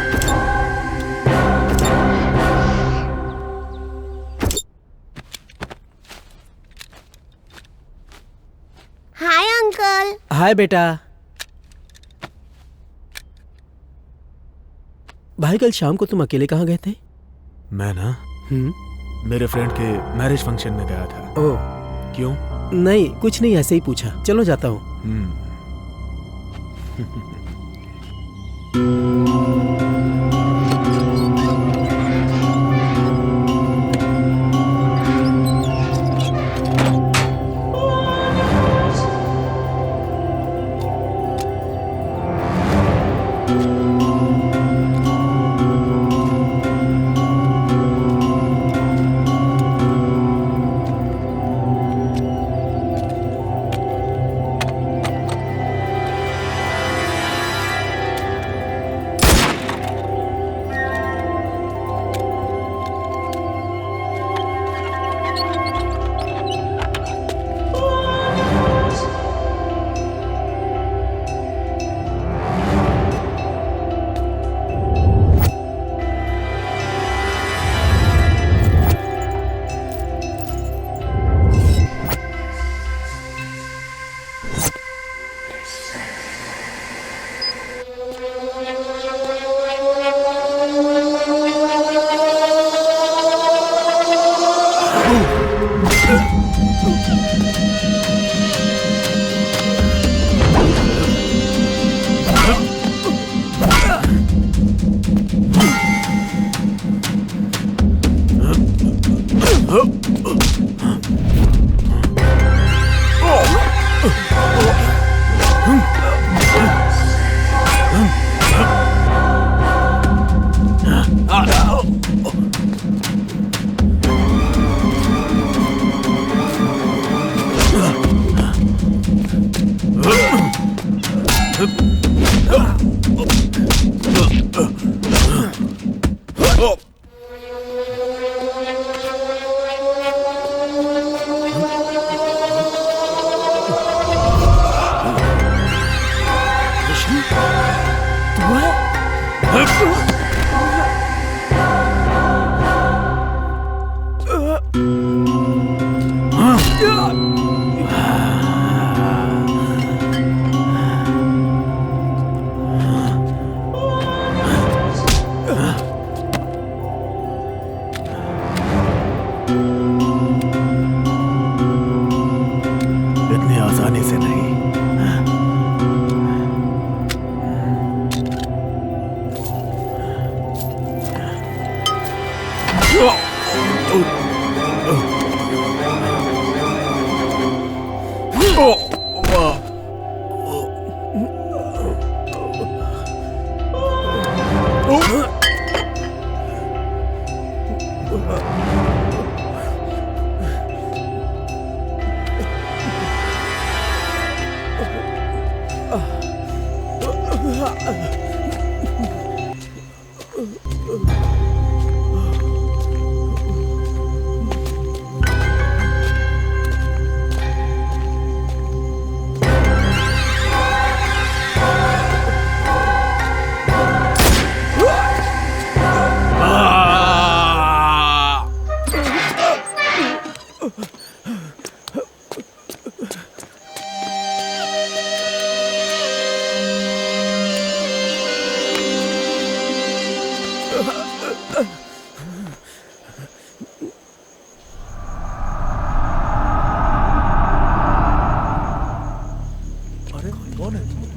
Hi uncle. हाय बेटा। भाई कल शाम को तुम अकेले कहाँ गए थे? मैं ना मेरे फ्रेंड के मैरिज फंक्शन में गया था। ओह क्यों? नहीं कुछ नहीं, ऐसे ही पूछा। चलो जाता हूँ।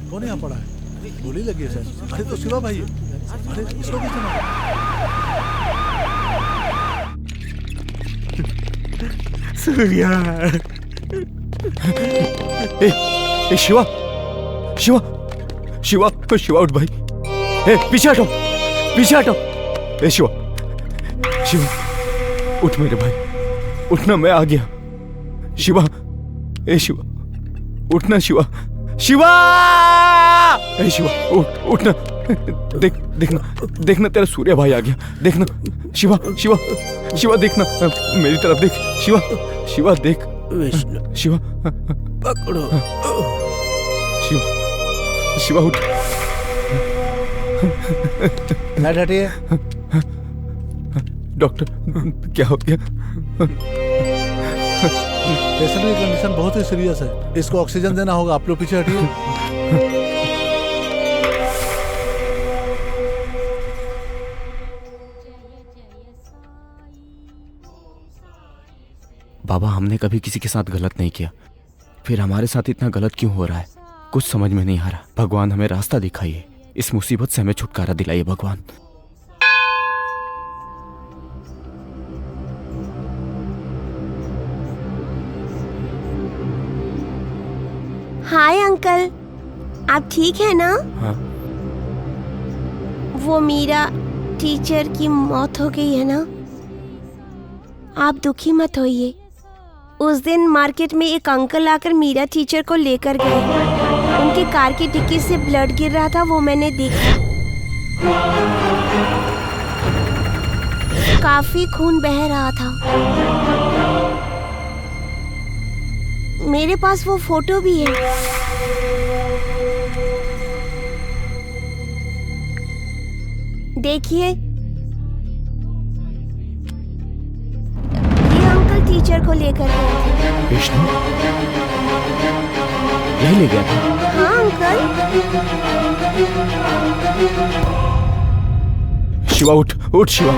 कौन यहाँ पड़ा है? गोली लगी है सर। अरे तो शिवा भाई है। अरे इसको भी सुना। सूर्या। ए शिवा, शिवा, शिवा, शिवा उठ भाई। ए पीछे हटो, पीछे हटो। ए शिवा, शिवा उठ मेरे भाई, उठना, मैं आ गया। शिवा, ए शिवा उठना, शिवा, शिवा, ए शिवा उठ, उठना। देख देखना देखना, तेरा सूर्या भाई आ गया। देखना शिवा, शिवा, शिवा देखना, मेरी तरफ देख। शिवा, शिवा देख। विष्णु, शिवा पकड़ो। शिवा, शिवा उठ। लाइट हटिए। डॉक्टर, क्या हो गया? पेशेंट की कंडीशन बहुत ही सीरियस है, इसको ऑक्सीजन देना होगा। आप लोग पीछे हटिए। बाबा, हमने कभी किसी के साथ गलत नहीं किया, फिर हमारे साथ इतना गलत क्यों हो रहा है? कुछ समझ में नहीं आ रहा। भगवान हमें रास्ता दिखाइए, इस मुसीबत से हमें छुटकारा दिलाइए भगवान। हाय अंकल, आप ठीक है ना? हाँ। वो मीरा टीचर की मौत हो गई है ना? आप दुखी मत होइए। उस दिन मार्केट में एक अंकल आकर मीरा टीचर को लेकर गए। उनकी कार की डिक्की से ब्लड गिर रहा था, वो मैंने देखा। काफी खून बह रहा था। मेरे पास वो फोटो भी है। देखिए, ये अंकल टीचर को लेकर गए थे। विष्णु यही ले गया था? हाँ अंकल। शिवा उठ, उठ शिवा।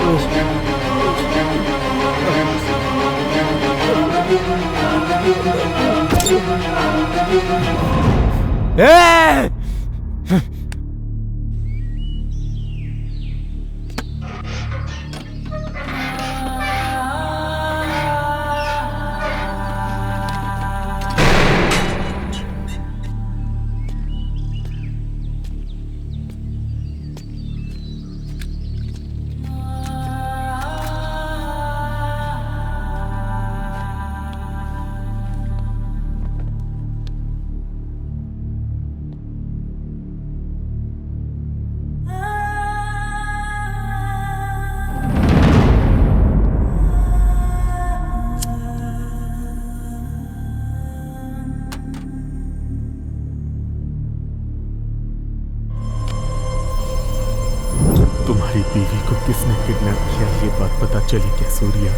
तुम्हारी बीवी को किसने किडनैप किया, ये बात पता चली क्या सूर्या?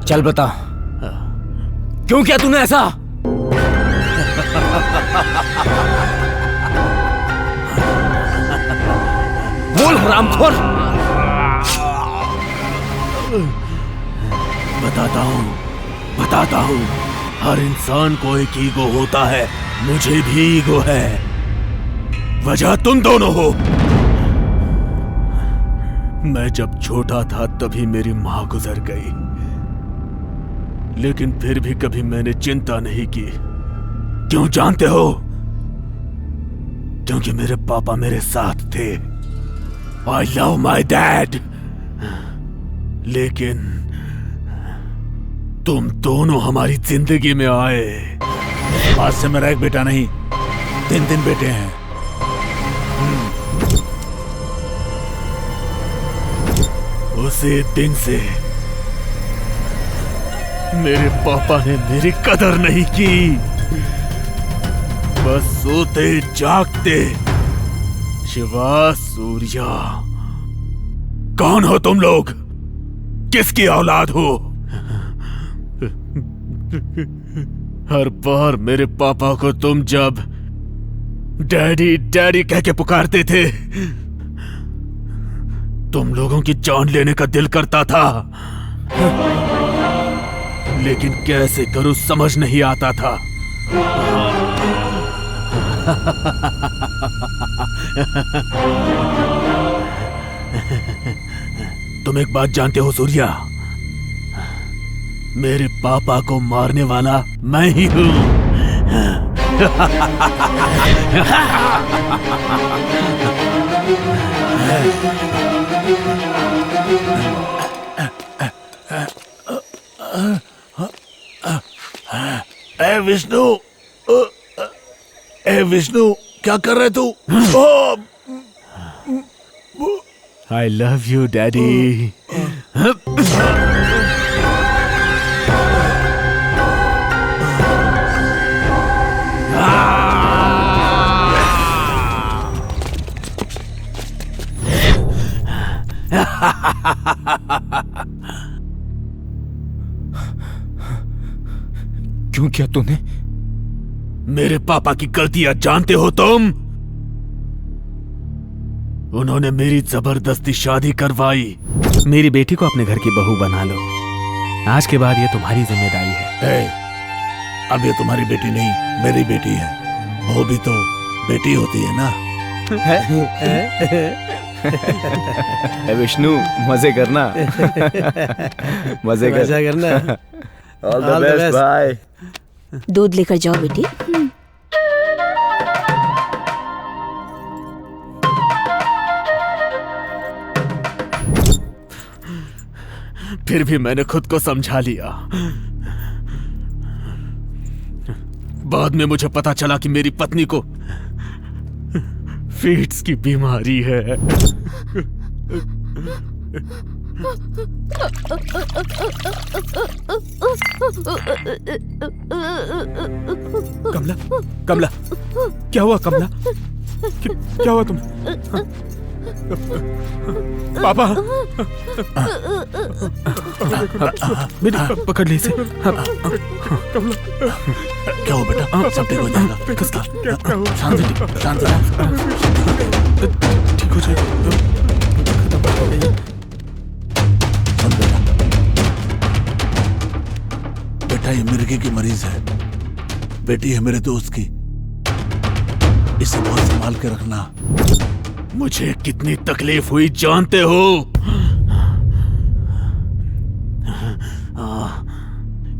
चल बता, क्यों किया तूने ऐसा? बोल हरामखोर। बताता हूँ। हर इंसान को एक ईगो होता है, मुझे भी ईगो है। वजह तुम दोनों हो। मैं जब छोटा था तभी मेरी माँ गुजर गई, लेकिन फिर भी कभी मैंने चिंता नहीं की। क्यों जानते हो? क्योंकि मेरे पापा मेरे साथ थे। I love my dad. लेकिन तुम दोनों हमारी जिंदगी में आए। आज से मेरा एक बेटा नहीं, 3 बेटे हैं। उसी दिन से मेरे पापा ने मेरी कदर नहीं की। बस सोते जागते शिवा, सूर्या। कौन हो तुम लोग? किसकी औलाद हो? हर बार मेरे पापा को तुम जब डैडी डैडी कह के पुकारते थे, तुम लोगों की जान लेने का दिल करता था, लेकिन कैसे करूं समझ नहीं आता था। तुम एक बात जानते हो सूर्या? मेरे पापा को मारने वाला मैं ही हूं। ए विष्णु, ए विष्णु, क्या कर रहे तू? I love you daddy. क्यों किया तूने? मेरे पापा की गलतियां जानते हो तुम? उन्होंने मेरी जबरदस्ती शादी करवाई। मेरी बेटी को अपने घर की बहू बना लो। आज के बाद ये तुम्हारी जिम्मेदारी है। अब ये तुम्हारी बेटी नहीं, मेरी बेटी है। वो भी तो बेटी होती है ना। विष्णु, मजे करना। मजे करना। All the best, bye. दूध लेकर जाओ बेटी। फिर भी मैंने खुद को समझा लिया। बाद में मुझे पता चला कि मेरी पत्नी को फीट्स की बीमारी है। कमला, कमला, क्या हुआ कमला? क्या हुआ तुम्हें? पापा, बेटा पकड़ ले इसे। क्या हो बेटा? सब ठीक हो जाएगा। शांत ठीक हो जाएगा। बेटा, ये मिर्गी की मरीज है, बेटी है मेरे दोस्त की। इसे बहुत संभाल के रखना। मुझे कितनी तकलीफ हुई जानते हो?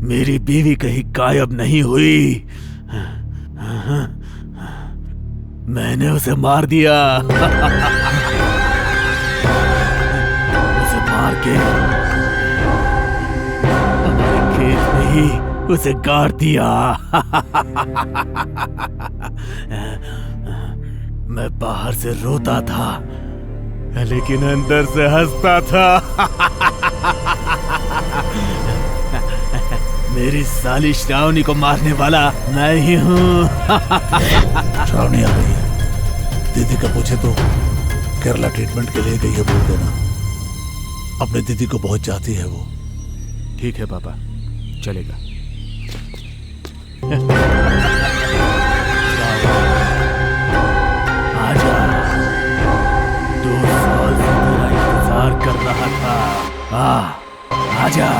मेरी बीवी कहीं गायब नहीं हुई। मैंने उसे मार दिया। उसे मार के हमारे खेत में ही उसे गाड़ दिया। मैं बाहर से रोता था, लेकिन अंदर से हंसता था। मेरी साली श्रावणी को मारने वाला मैं ही हूँ। श्रावणी आ गई है। दीदी का पूछे तो केरला ट्रीटमेंट के लिए गई है, बोल देना। अपने दीदी को बहुत चाहती है वो। ठीक है पापा, चलेगा। आजा, 2 साल से मेरा इंतजार कर रहा था। आजा।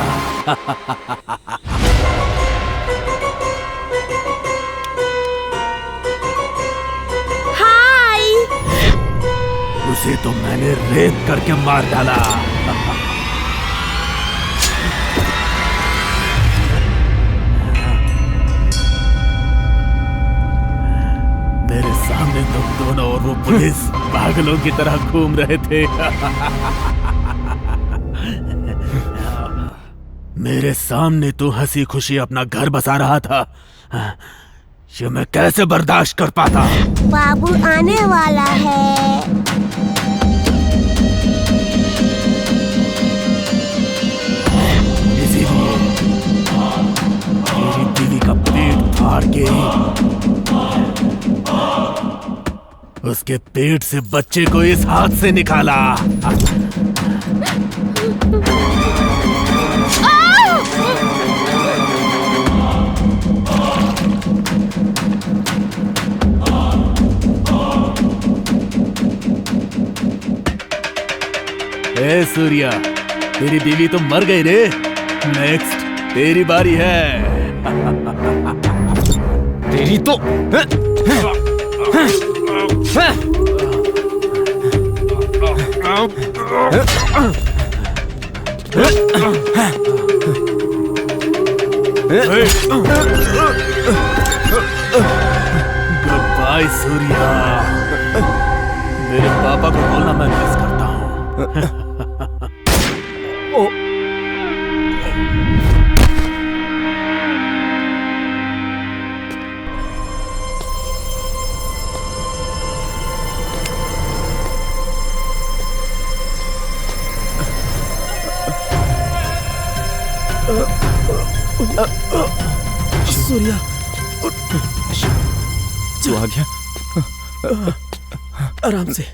हाय। उसे तो मैंने रेप करके मार डाला। सामने तुम दोनों और वो पुलिस पागलों की तरह घूम रहे थे। मेरे सामने तू हंसी खुशी अपना घर बसा रहा था। ये मैं कैसे बर्दाश्त कर पाता? बाबू आने वाला है। इसीलिए मेरी बीवी का पेट फाड़ के उसके पेट से बच्चे को इस हाथ से निकाला। ए सूर्या, तेरी बीवी तो मर गई रे। नेक्स्ट तेरी बारी है। तेरी तो गुड बाय सूर्या। मेरे पापा को बोलना मैं मिस करता हूँ। सूर्या, तू आ गया। आराम से।